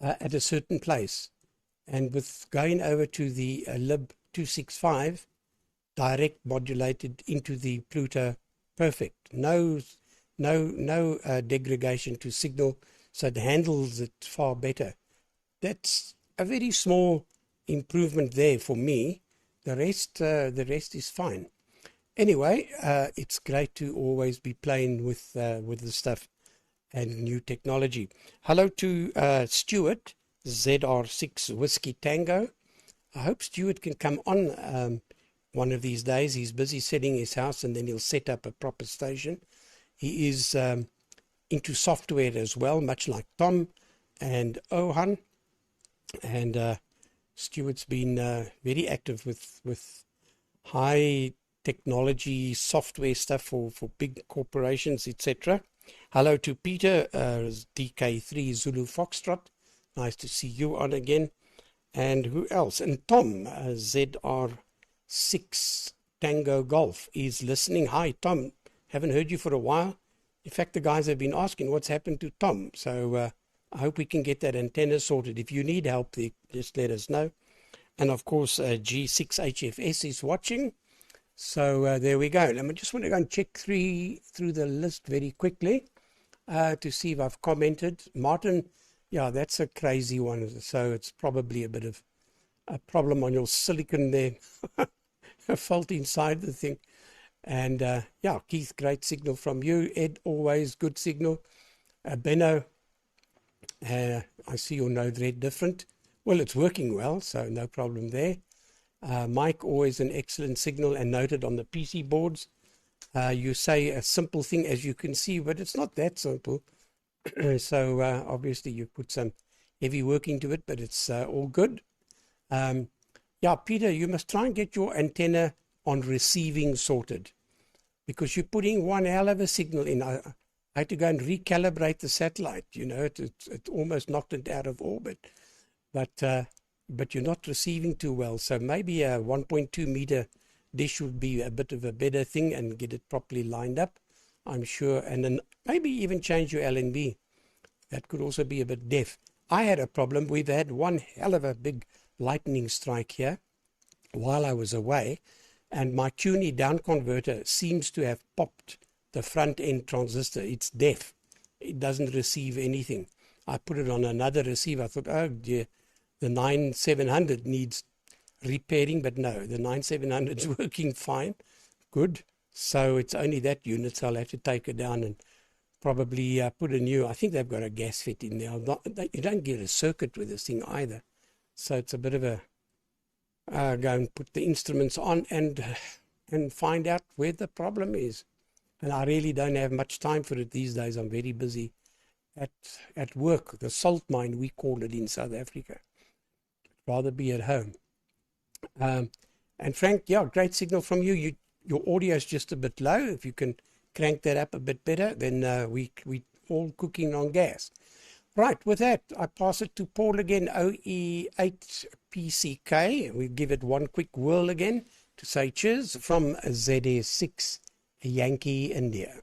at a certain place, and with going over to the lib 265, direct modulated into the Pluto, perfect. No degradation to signal, so it handles it far better. That's a very small improvement there for me. The rest is fine. Anyway, it's great to always be playing with the stuff and new technology. Hello to Stuart, ZR6 Whiskey Tango. I hope Stuart can come on one of these days. He's busy setting his house, and then he'll set up a proper station. He is into software as well, much like Tom and Ohan. And Stuart's been very active with high technology software stuff for big corporations, etc. Hello to Peter, DK3 Zulu Foxtrot. Nice to see you on again. And who else? And Tom, ZR6 Tango Golf, is listening. Hi, Tom. Haven't heard you for a while. In fact, the guys have been asking what's happened to Tom. So I hope we can get that antenna sorted. If you need help there, just let us know. And of course, G6HFS is watching. So there we go. I just want to go and check through the list very quickly to see if I've commented. Martin, yeah, that's a crazy one. So it's probably a bit of a problem on your silicon there, a fault inside the thing. And yeah, Keith, great signal from you. Ed, always good signal. Benno, I see your node red different. Well, it's working well, so no problem there. Mike, always an excellent signal and noted on the PC boards. You say a simple thing, as you can see, but it's not that simple. So obviously you put some heavy work into it, but it's all good. Yeah, Peter, you must try and get your antenna on receiving sorted, because you're putting one hell of a signal in. I had to go and recalibrate the satellite. You know, it almost knocked it out of orbit. But you're not receiving too well. So maybe a 1.2 meter dish would be a bit of a better thing, and get it properly lined up, I'm sure. And then maybe even change your LNB. That could also be a bit deaf. I had a problem. We've had one hell of a big lightning strike here while I was away, and my CUNY down converter seems to have popped the front end transistor. It's deaf. It doesn't receive anything. I put it on another receiver. I thought, oh dear, the 9700 needs repairing, but no, the 9700 is working fine. Good. So it's only that unit, so I'll have to take it down and probably put a new, I think they've got a gas fit in there. You don't get a circuit with this thing either. So it's a bit of a, go and put the instruments on and find out where the problem is. And I really don't have much time for it these days. I'm very busy at work, the salt mine, we call it in South Africa. Rather be at home. And Frank, yeah, great signal from you. Your audio is just a bit low. If you can crank that up a bit better, then we all cooking on gas. Right, with that, I pass it to Paul again, OE8PCK. We give it one quick whirl again to say cheers from ZS6 Yankee India.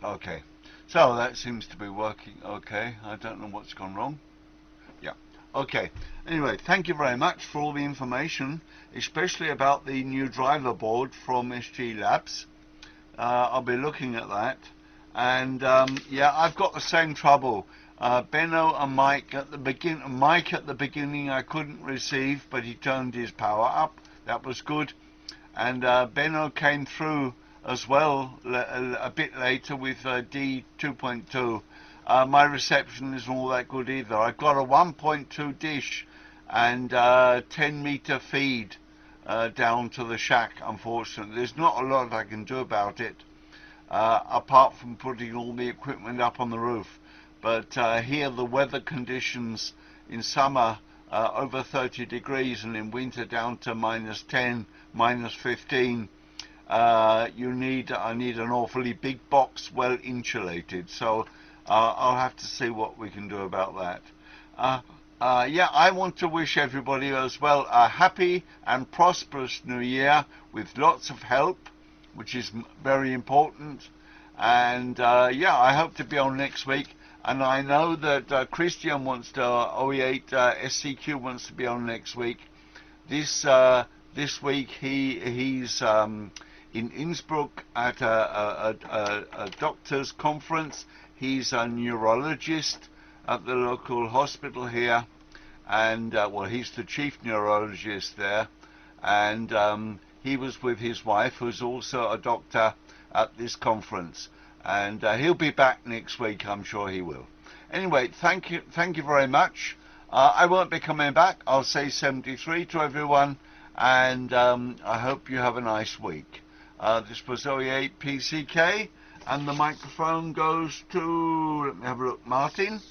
Okay, so that seems to be working okay. I don't know what's gone wrong. Yeah, okay. Anyway, thank you very much for all the information, especially about the new driver board from SG Labs. I'll be looking at that, And yeah, I've got the same trouble. Benno and Mike at the beginning I couldn't receive, but he turned his power up. That was good. And Benno came through as well a bit later with D 2.2. My reception isn't all that good either. I've got a 1.2 dish and 10-meter feed down to the shack. Unfortunately, there's not a lot I can do about it, apart from putting all the equipment up on the roof. But here the weather conditions in summer over 30 degrees, and in winter down to -10, -15. I need an awfully big box, well insulated. So I'll have to see what we can do about that. Yeah, I want to wish everybody as well a happy and prosperous New Year with lots of help, which is very important. And yeah, I hope to be on next week. And I know that Christian wants to, OE8 SCQ wants to be on next week. This week he's in Innsbruck at a doctor's conference. He's a neurologist at the local hospital here, and well, he's the chief neurologist there, and he was with his wife, who's also a doctor, at this conference, and he'll be back next week. I'm sure he will. Anyway, thank you very much. I won't be coming back. I'll say 73 to everyone, and I hope you have a nice week. This was OE8 PCK, and the microphone goes to, let me have a look, Martin.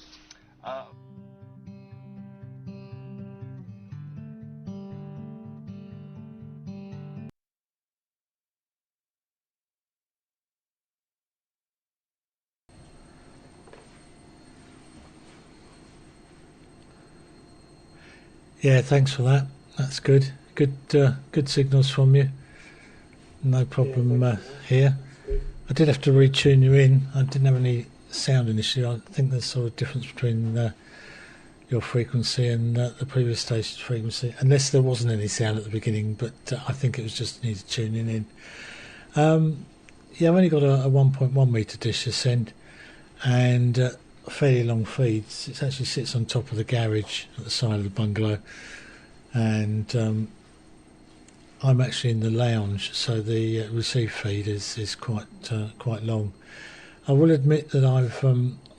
Yeah, thanks for that. That's good. Good signals from you. No problem here. I did have to retune you in. I didn't have any sound initially. I think there's sort of difference between your frequency and the previous station's frequency, unless there wasn't any sound at the beginning, but I think it was just needed tuning in. Yeah, I've only got a 1.1 metre dish to send, and fairly long feeds. It actually sits on top of the garage at the side of the bungalow, and I'm actually in the lounge, so the receive feed is quite long. I will admit that I've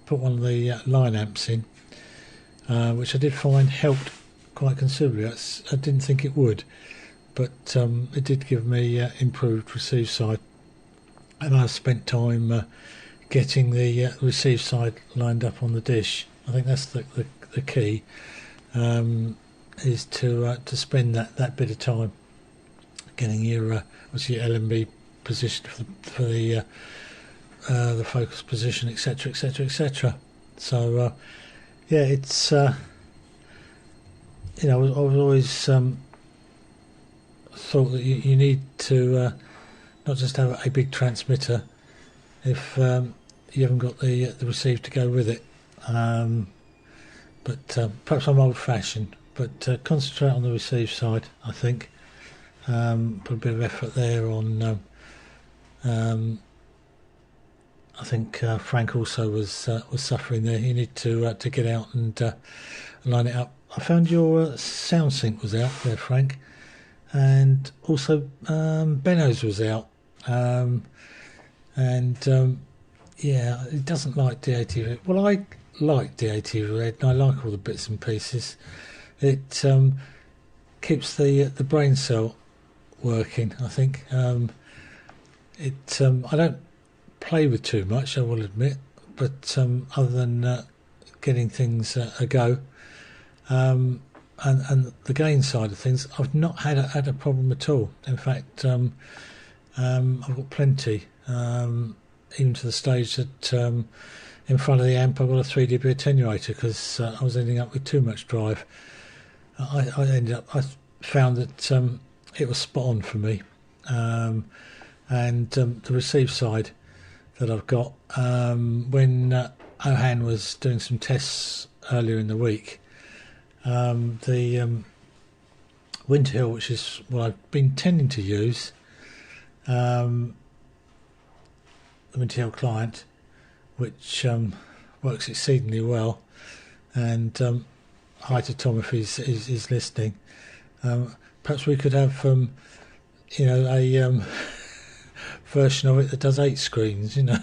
put one of the line amps in, which I did find helped quite considerably. I didn't think it would, but it did give me improved receive side, and I've spent time getting the receive side lined up on the dish. I think that's the key, is to spend that bit of time getting your obviously your LMB position for the focus position, etc, etc, etc. So yeah, it's you know, I was always thought that you need to not just have a big transmitter if you haven't got the receive to go with it, but perhaps I'm old-fashioned, but concentrate on the receive side, I think. Put a bit of effort there on I think Frank also was suffering there. You need to get out and line it up. I found your sound sync was out there, Frank, and also Benno's was out, and yeah, it doesn't like DATV. Well, I like DATV Red, and I like all the bits and pieces. It keeps the brain cell working, I think. I don't play with too much, I will admit, but other than getting things a go, and the gain side of things, I've not had a problem at all. In fact, I've got plenty, even to the stage that in front of the amp I've got a 3 dB attenuator because I was ending up with too much drive. I found that it was spot on for me, and the receive side that I've got, when Ohan was doing some tests earlier in the week, the Winter Hill, which is what I've been tending to use, the Winter Hill client, which works exceedingly well. And hi to Tom if he's listening. Perhaps we could have you know, a version of it that does 8 screens, you know.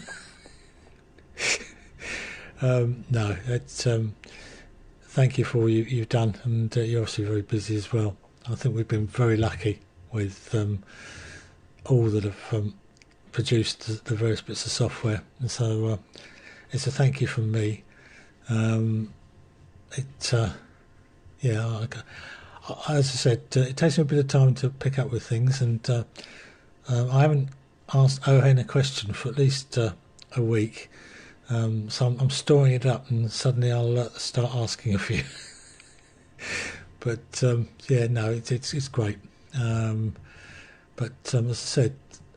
No, it's thank you for all you've done, and you're obviously very busy as well. I think we've been very lucky with all that have produced the various bits of software, and so it's a thank you from me. Yeah, as I said, it takes me a bit of time to pick up with things, and I haven't asked Owen a question for at least a week. So I'm storing it up, and suddenly I'll start asking a few. But yeah, no, it's great. But as I said,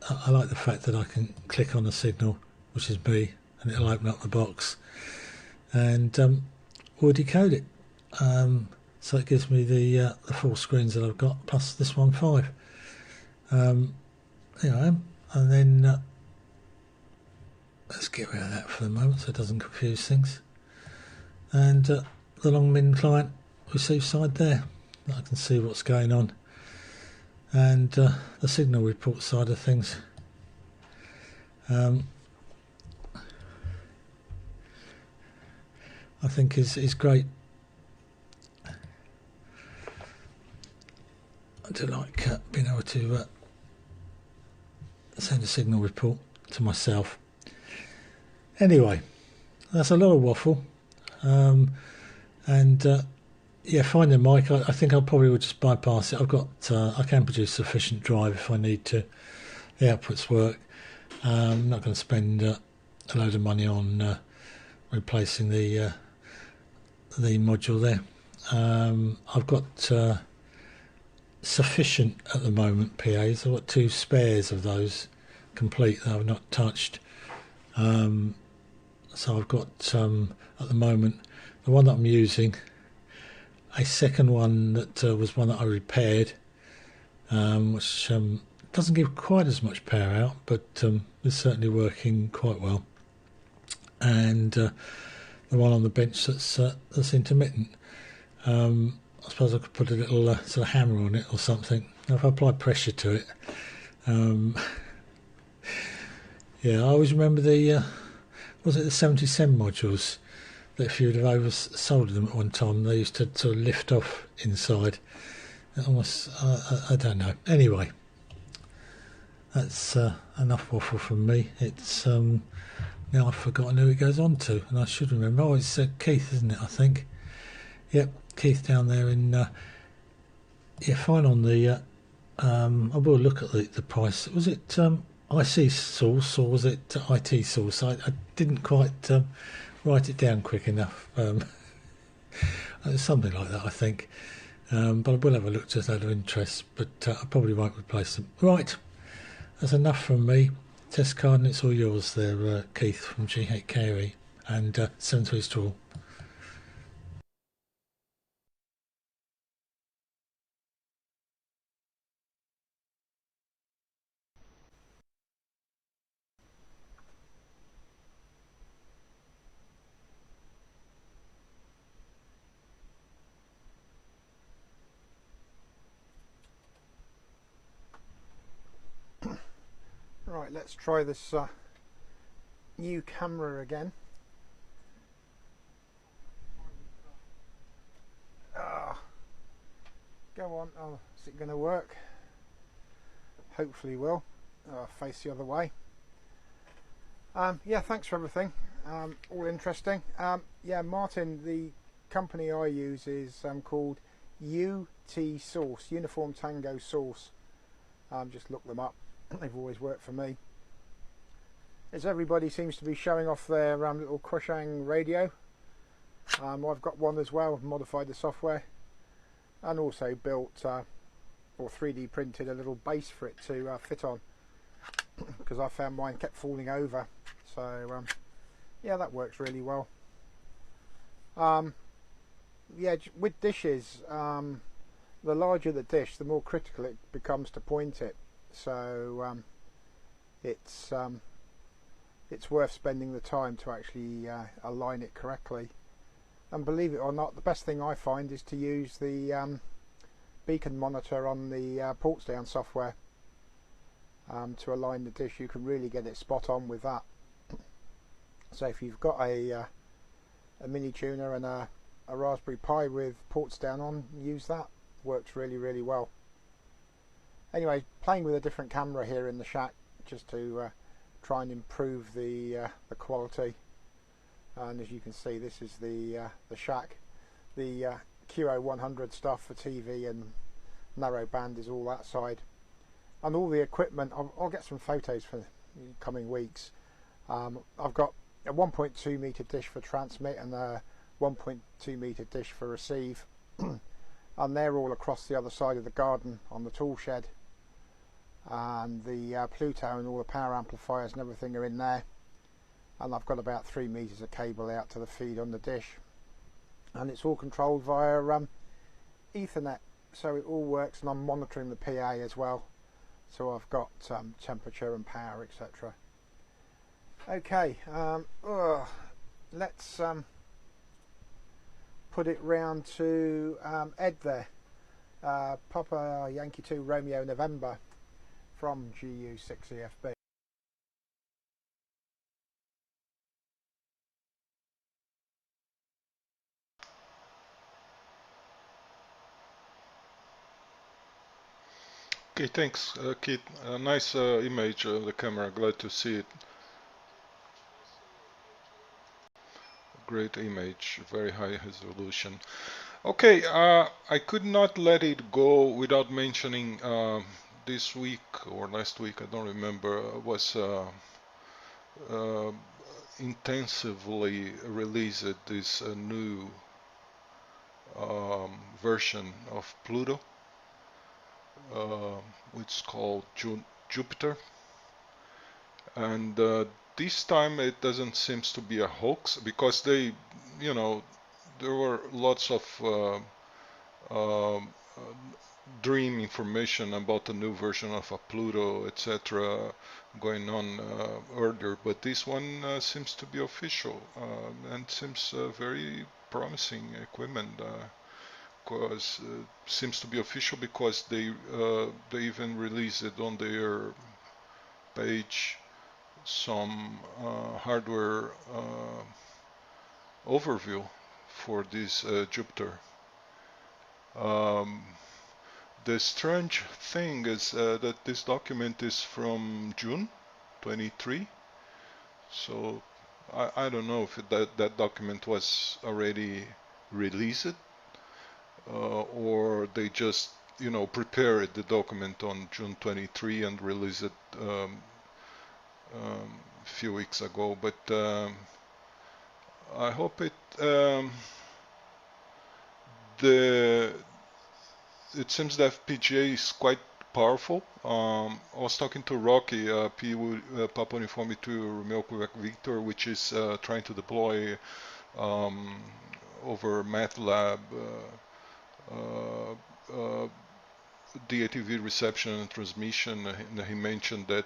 I like the fact that I can click on a signal, which is me, and it'll open up the box, and we'll decode it. So it gives me the 4 screens that I've got, plus this one 5. There I am, and then let's get rid of that for the moment so it doesn't confuse things. And the long min client receive side there, I can see what's going on, and the signal report side of things. I think is great. I do like being able to send a signal report to myself. Anyway, that's a lot of waffle, and yeah, find the mic. I think I probably would just bypass it. I've got I can produce sufficient drive if I need to. The outputs work. I'm not going to spend a load of money on replacing the module there. I've got sufficient at the moment PAs. I've got 2 spares of those complete that I've not touched. So I've got at the moment the one that I'm using, a second one that was one that I repaired, which doesn't give quite as much power out, but is certainly working quite well, and the one on the bench that's intermittent. I suppose I could put a little sort of hammer on it or something. Now, if I apply pressure to it, yeah, I always remember the was it the 70 modules that if you'd have oversoldered them at one time, they used to sort of lift off inside. Almost, I don't know. Anyway, that's enough waffle from me. It's now I've forgotten who it goes on to, and I should remember. Oh, it's Keith, isn't it? I think. Yep, Keith down there in. Yeah, fine on the. I will look at the price. Was it IC source or was it IT source? I didn't quite write it down quick enough. Something like that, I think. But I will have a look just out of interest. But I probably won't replace them. Right, that's enough from me. Test card, and it's all yours there, Keith from G8KRE and 7 Straw. Right, let's try this new camera again. Go on. Oh, is it going to work? Hopefully will. Face the other way. Yeah, thanks for everything. All interesting. Yeah, Martin, the company I use is called UT Source, Uniform Tango Source. Just look them up. They've always worked for me. As everybody seems to be showing off their little Quashang radio. I've got one as well. I've modified the software and also built or 3D printed a little base for it to fit on, because I found mine kept falling over. So yeah, that works really well. Yeah, with dishes, the larger the dish, the more critical it becomes to point it. So it's it's worth spending the time to actually align it correctly. And believe it or not, the best thing I find is to use the beacon monitor on the ports down software to align the dish. You can really get it spot on with that. So if you've got a mini tuner and a Raspberry Pi with ports down on, use that. Works really, really well. Anyway, playing with a different camera here in the shack just to try and improve the quality. And as you can see, this is the shack. The QO-100 stuff for TV and narrow band is all that side. And all the equipment, I'll get some photos for the coming weeks. I've got a 1.2 meter dish for transmit and a 1.2 meter dish for receive. And they're all across the other side of the garden on the tool shed. And the Pluto and all the power amplifiers and everything are in there. And I've got about 3 meters of cable out to the feed on the dish, and it's all controlled via Ethernet, so it all works, and I'm monitoring the PA as well, so I've got temperature and power, etc. Okay, let's put it round to Ed there. Papa Yankee 2 Romeo November from GU6EFB. Okay, thanks, Kit. Nice image of the camera. Glad to see it. Great image, very high resolution. Okay, I could not let it go without mentioning this week or last week, I don't remember, was intensively released this new version of Pluto. Which is called Jupiter, and this time it doesn't seem to be a hoax, because they, you know, there were lots of dream information about the new version of a Pluto, etc., going on earlier, but this one seems to be official and seems very promising equipment. Because seems to be official, because they even released it on their page, some hardware overview for this Jupiter. The strange thing is that this document is from June 23, so I don't know if that document was already released. Or they just, you know, prepared the document on June 23 and released it a few weeks ago. But I hope it seems that FPGA is quite powerful. I was talking to Rocky, Papa Uniforme 2 Romeo Quebec Victor, which is trying to deploy over MATLAB DATV reception and transmission, and he mentioned that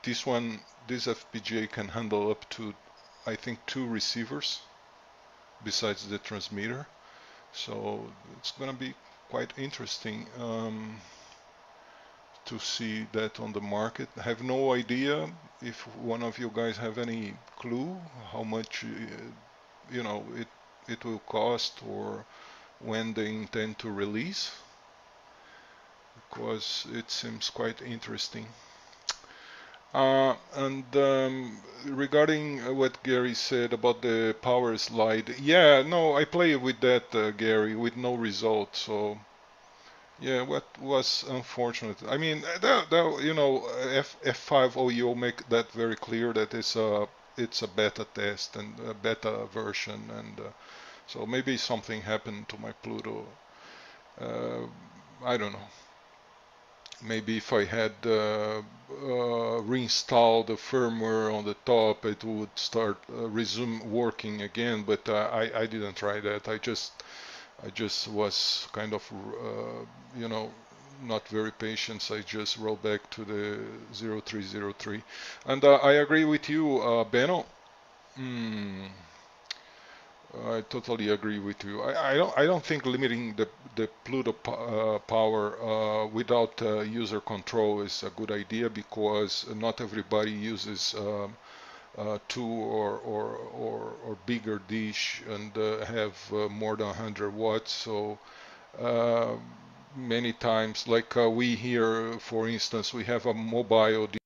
this FPGA can handle up to, I think, 2 receivers besides the transmitter, so it's gonna be quite interesting to see that on the market. I have no idea if one of you guys have any clue how much you know it will cost, or when they intend to release, because it seems quite interesting. And regarding what Gary said about the power slide, yeah, no, I play with that, Gary, with no result. So yeah, what was unfortunate. I mean, you know, F5OEO make that very clear that it's a beta test and a beta version, and so maybe something happened to my Pluto. I don't know. Maybe if I had reinstalled the firmware on the top, it would start resume working again. But I didn't try that. I just was kind of you know, not very patient, so I just roll back to the 0303. And I agree with you, Benno. I totally agree with you. I don't think limiting the Pluto power without user control is a good idea, because not everybody uses two or bigger dish and have more than 100 watts. So many times, like we here, for instance, we have a mobile dish.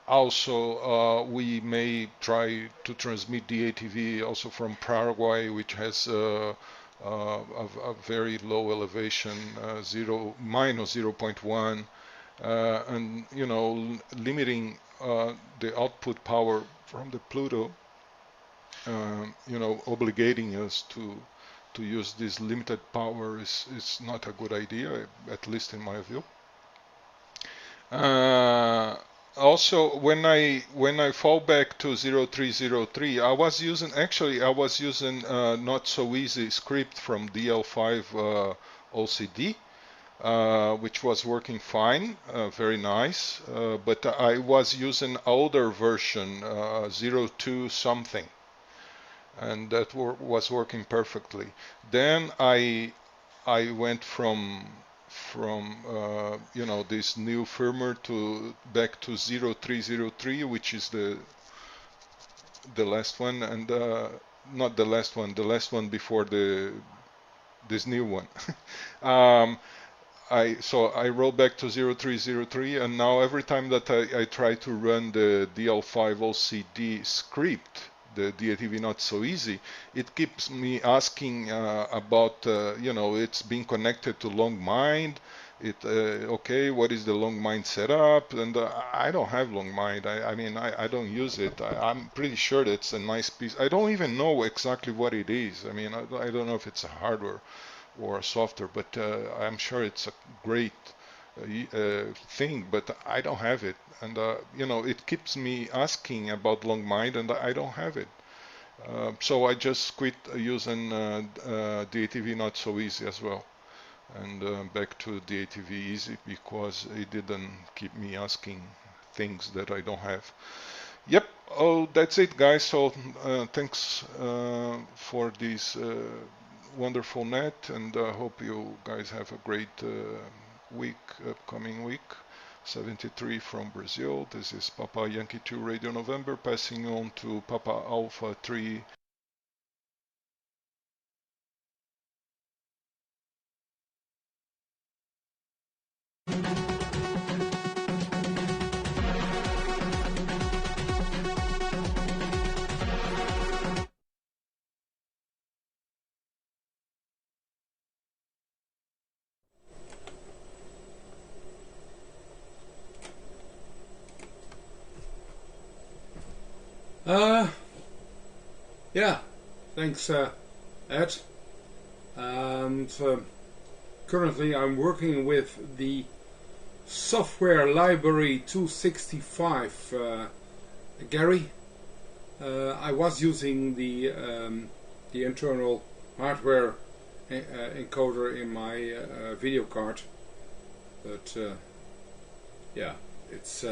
Also, we may try to transmit DATV also from Paraguay, which has a very low elevation, minus 0.1, and you know, limiting the output power from the Pluto, you know, obligating us to use this limited power is not a good idea, at least in my view. Also, when I fall back to 0303, I was using not so easy script from DL5 OCD, which was working fine, very nice, but I was using older version 02 something, and that was working perfectly. Then I went from you know, this new firmware to back to 0303, which is the last one, and not the last one before this new one. So I rolled back to 0303, and now every time that I try to run the DL5 OCD script, the DATV Not So Easy, it keeps me asking about, you know, it's being connected to long mind. Okay, what is the long mind setup? And I don't have long mind. I mean, I don't use it. I'm pretty sure it's a nice piece. I don't even know exactly what it is. I mean, I don't know if it's a hardware or a software, but I'm sure it's a great thing, but I don't have it. And you know, it keeps me asking about long mind, and I don't have it. So I just quit using DATV Not So Easy as well, and back to DATV Easy, because it didn't keep me asking things that I don't have. Yep. Oh, that's it, guys. So thanks for this wonderful net, and I hope you guys have a great upcoming week. 73 from Brazil. This is Papa Yankee 2 Radio November, passing on to Papa Alpha 3. Yeah, thanks, Ed. And currently I'm working with the software library 265 Gary. I was using the internal hardware encoder in my video card, but yeah, it's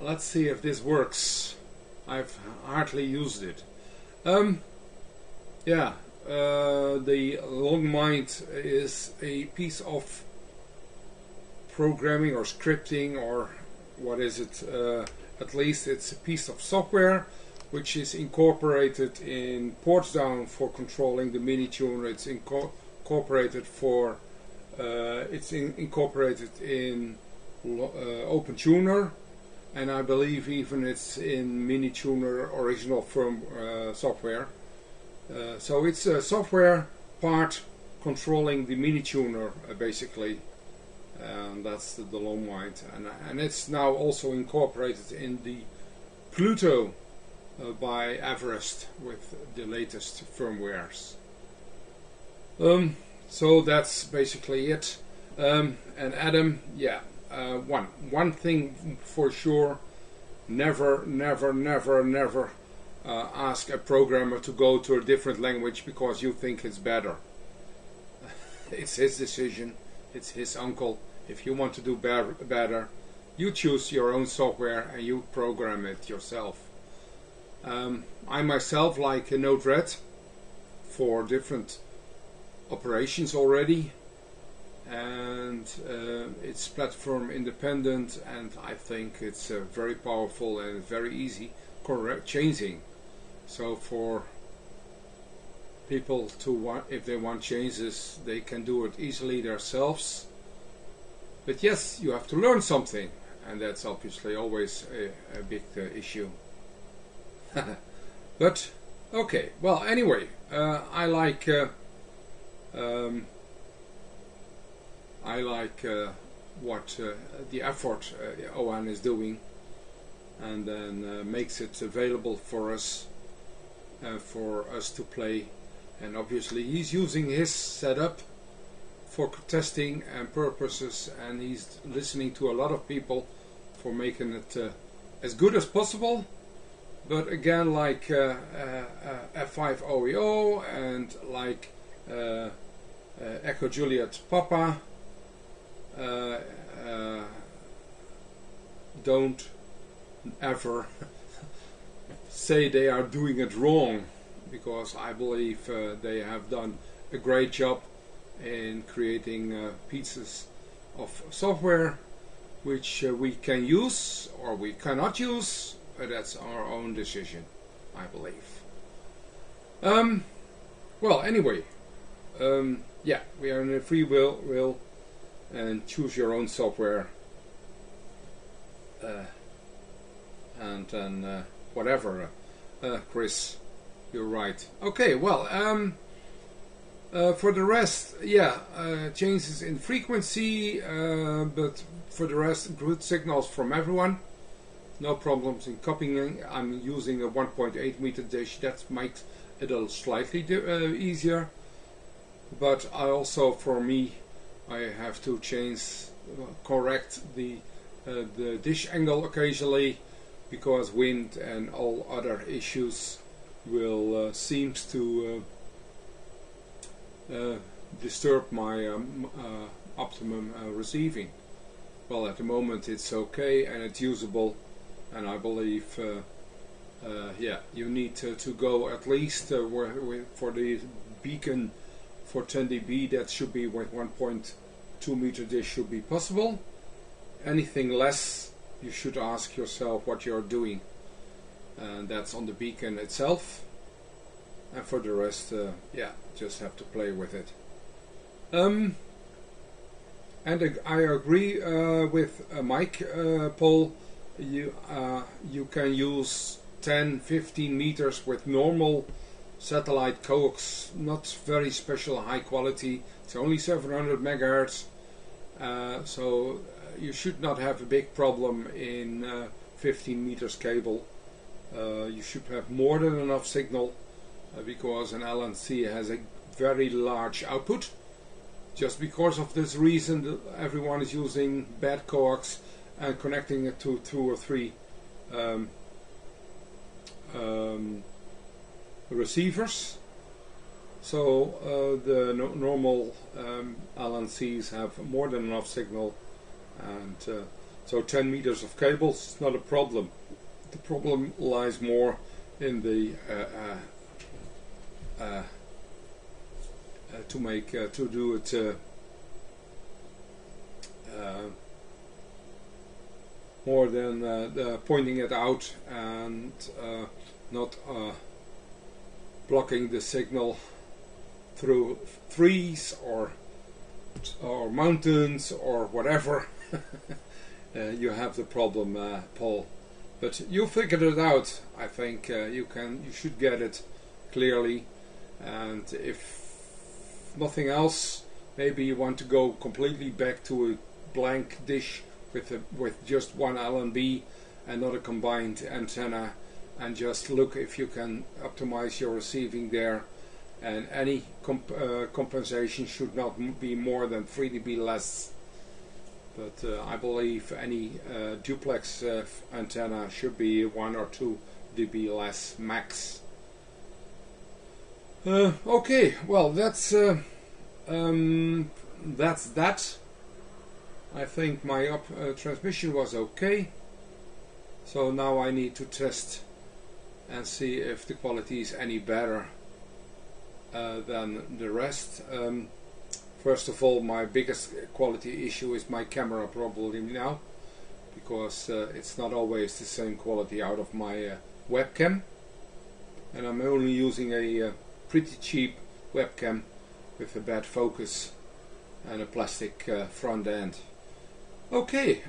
let's see if this works. I've hardly used it. Yeah, the long mind is a piece of programming or scripting, or what is it? At least it's a piece of software which is incorporated in ports down for controlling the mini tuner. It's incorporated for incorporated in Open Tuner, and I believe even it's in Mini Tuner original firm software. So it's a software part controlling the Mini Tuner basically, and that's the long mind, and it's now also incorporated in the Pluto by Everest with the latest firmwares. So that's basically it. And Adam, yeah, one thing for sure: never ask a programmer to go to a different language because you think it's better. It's his decision, it's his uncle. If you want to do better, you choose your own software and you program it yourself. I myself like a Node-RED for different operations already, and it's platform independent, and I think it's very powerful and very easy changing. So for people to if they want changes, they can do it easily themselves. But yes, you have to learn something, and that's obviously always a big issue. But okay, well, anyway, I like what the effort Owen is doing, and then makes it available for us to play. And obviously he's using his setup for testing and purposes, and he's listening to a lot of people for making it as good as possible. But again, like F5 OEO and like Echo Juliet Papa, don't ever say they are doing it wrong, because I believe they have done a great job in creating pieces of software which we can use or we cannot use, but that's our own decision, I believe. Well, anyway, yeah, we are in a free will and choose your own software, and then whatever. Chris, you're right. Okay, well, for the rest, yeah, changes in frequency, but for the rest, good signals from everyone. No problems in copying. I'm using a 1.8 meter dish. That makes it a slightly easier. But I also, for me, I have to correct the dish angle occasionally, because wind and all other issues will seems to disturb my optimum receiving. Well, at the moment it's okay and it's usable, and I believe yeah, you need to go at least for the beacon for 10 dB, that should be with 1.2 meter dish should be possible. Anything less, you should ask yourself what you're doing, and that's on the beacon itself. And for the rest, yeah, just have to play with it. And I agree with Mike Paul. You can use 10-15 meters with normal satellite coax, not very special high quality. It's only 700 megahertz, so you should not have a big problem in 15 meters cable. You should have more than enough signal, because an LNC has a very large output. Just because of this reason, everyone is using bad coax and connecting it to 2 or 3 receivers. So the normal LNCs have more than enough signal, and so 10 meters of cables is not a problem. The problem lies more in the to do it more than pointing it out and not blocking the signal through trees or mountains or whatever. You have the problem, Paul. But you figured it out. I think you should get it clearly. And if nothing else, maybe you want to go completely back to a blank dish with just one LNB and not a combined antenna, and just look if you can optimize your receiving there. And any compensation should not be more than 3 dB less. But I believe any duplex antenna should be 1 or 2 dB less max. Okay, well that's that. I think my transmission was okay. So now I need to test and see if the quality is any better than the rest. First of all, my biggest quality issue is my camera probably now, because it's not always the same quality out of my webcam, and I'm only using a pretty cheap webcam with a bad focus and a plastic front end. Okay,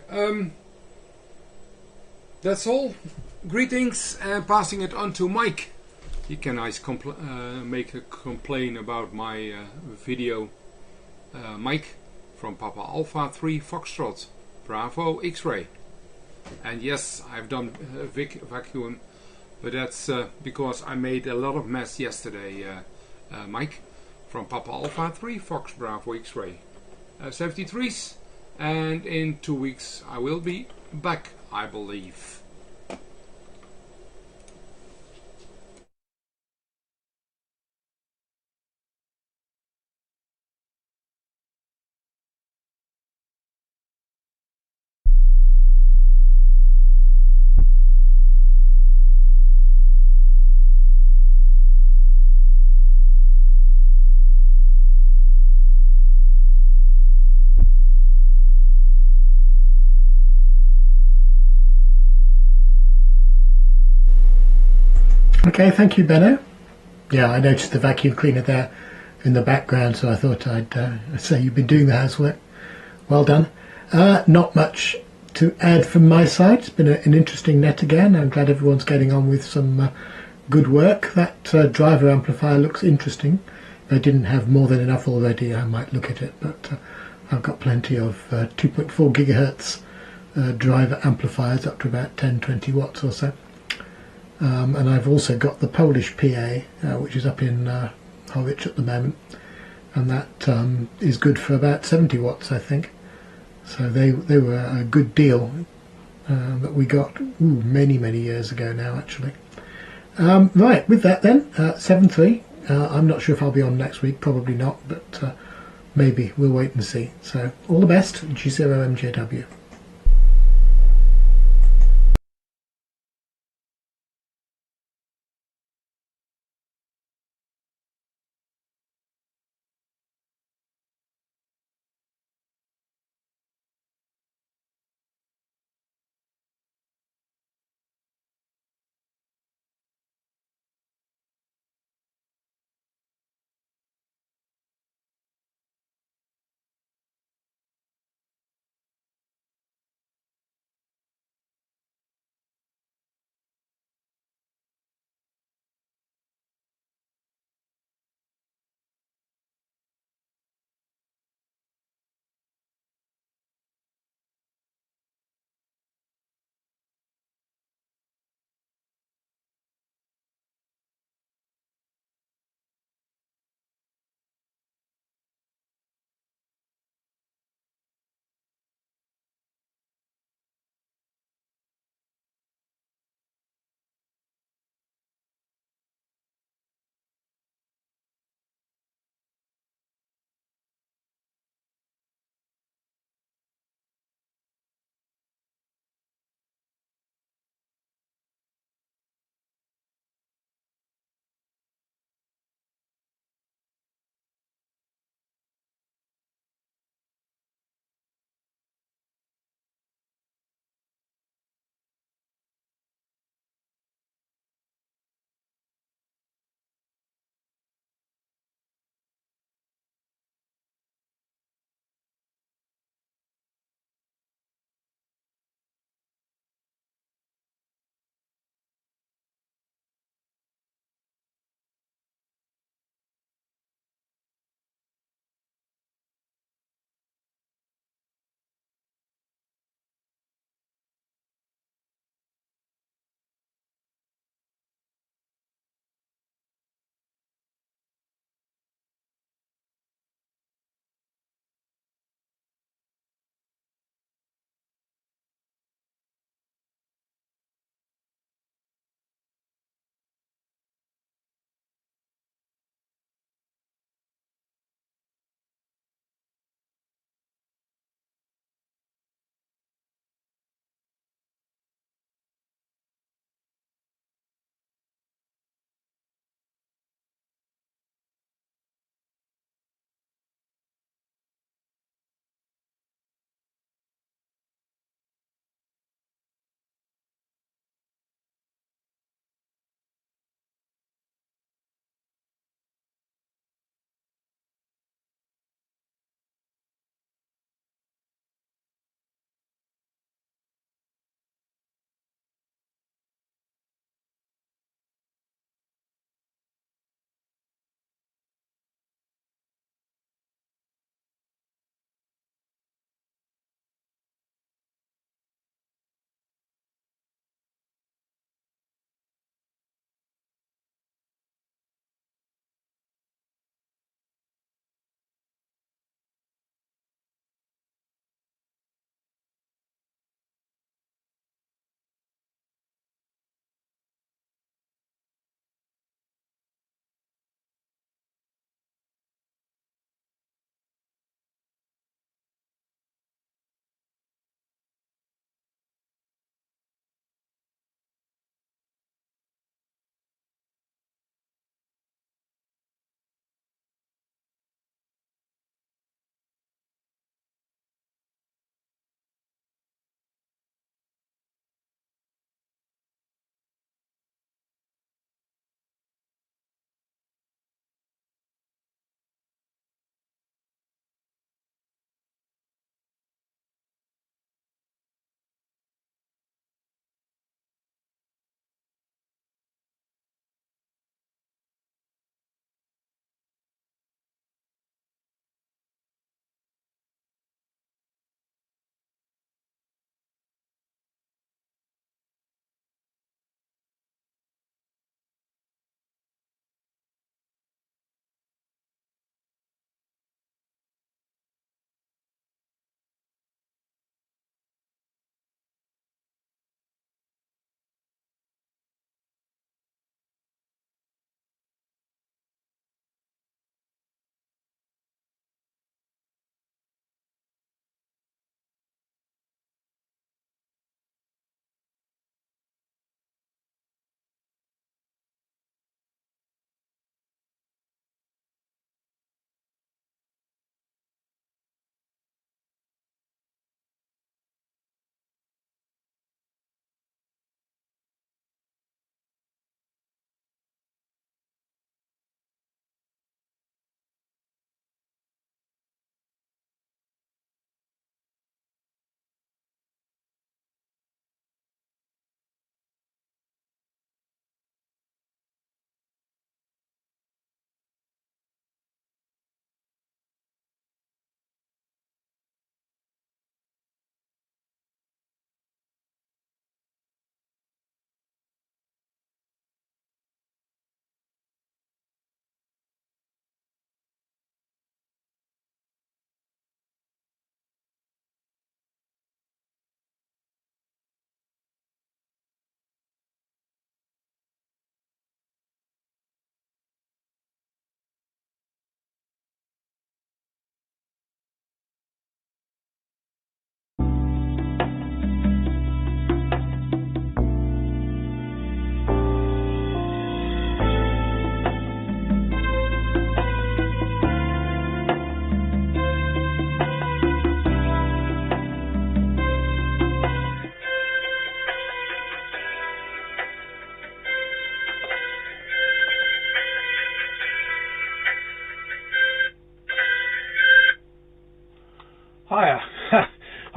that's all. Greetings, and passing it on to Mike. He can make a complaint about my video. Mike from Papa Alpha 3 Foxtrot Bravo X-Ray. And yes, I've done vacuum, but that's because I made a lot of mess yesterday. Mike from Papa Alpha 3 Fox Bravo X-Ray 73s, and in 2 weeks I will be back, I believe. Okay, thank you, Benno. Yeah, I noticed the vacuum cleaner there in the background, so I thought I'd say you've been doing the housework. Well done. Not much to add from my side. It's been an interesting net again. I'm glad everyone's getting on with some good work. That driver amplifier looks interesting. If I didn't have more than enough already, I might look at it, but I've got plenty of 2.4 gigahertz driver amplifiers up to about 10-20 watts or so. And I've also got the Polish PA, which is up in Horwich at the moment, and that is good for about 70 watts, I think. So they were a good deal that we got many years ago now, actually. Right, with that then, 7.3. I'm not sure if I'll be on next week, probably not, but maybe. We'll wait and see. So all the best, G0MJW.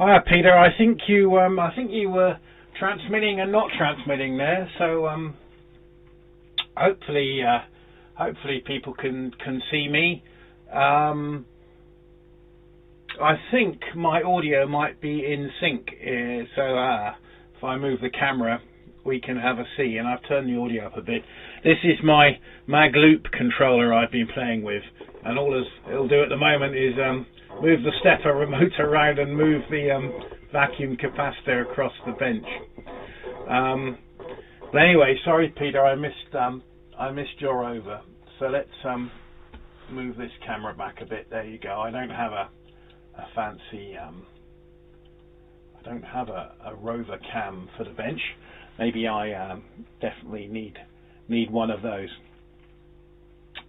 Wow, Peter, I think you were transmitting and not transmitting there. So hopefully people can see me. I think my audio might be in sync, so if I move the camera, we can have a see. And I've turned the audio up a bit. This is my mag loop controller I've been playing with, and all it'll do at the moment is move the stepper remote around and move the vacuum capacitor across the bench. But anyway, sorry Peter, I missed your over. So let's move this camera back a bit. There you go. I don't have a fancy I don't have a rover cam for the bench. Maybe I definitely need one of those.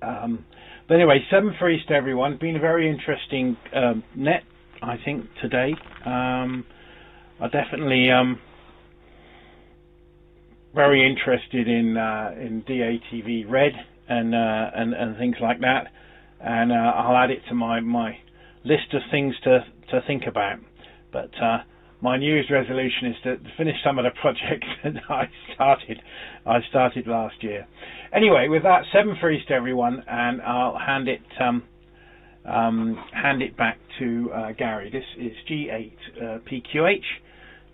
But anyway, 7.3 to everyone. Been a very interesting net, I think, today. I definitely very interested in DATV Red and things like that, and I'll add it to my list of things to think about. But my New Year's resolution is to finish some of the projects that I started last year. Anyway, with that, 7.3 to everyone, and I'll hand it back to Gary. This is G8 PQH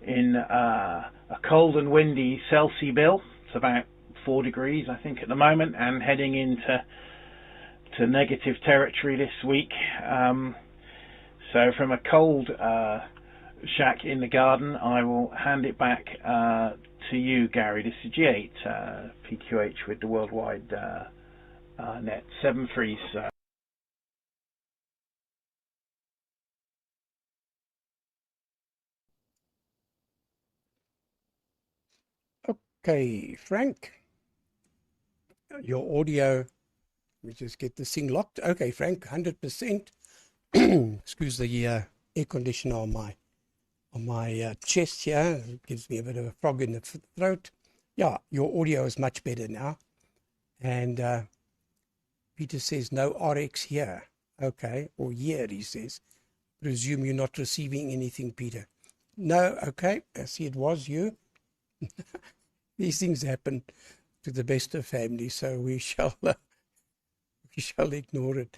in a cold and windy Celsius bill. It's about 4 degrees, I think, at the moment, and heading into negative territory this week. So from a cold shack in the garden, I will hand it back to you, Gary. This is G8 PQH with the worldwide net 7.3. Okay, Frank, your audio. Let me just get this thing locked. Okay, Frank, 100%. Excuse the air conditioner on my chest here. It gives me a bit of a frog in the throat. Yeah, your audio is much better now. And Peter says no RX here. Okay, or here he says. Presume you're not receiving anything, Peter. No, okay. I see it was you. These things happen to the best of families, so we shall ignore it.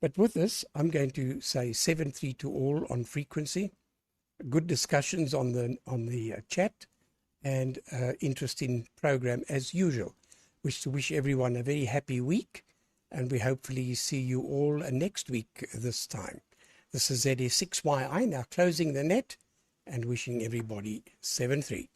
But with this, I'm going to say 7.3 to all on frequency. Good discussions on the chat, and interesting program as usual. Wish to wish everyone a very happy week, and we hopefully see you all next week this time. This is ZS6YI now closing the net and wishing everybody 7.3.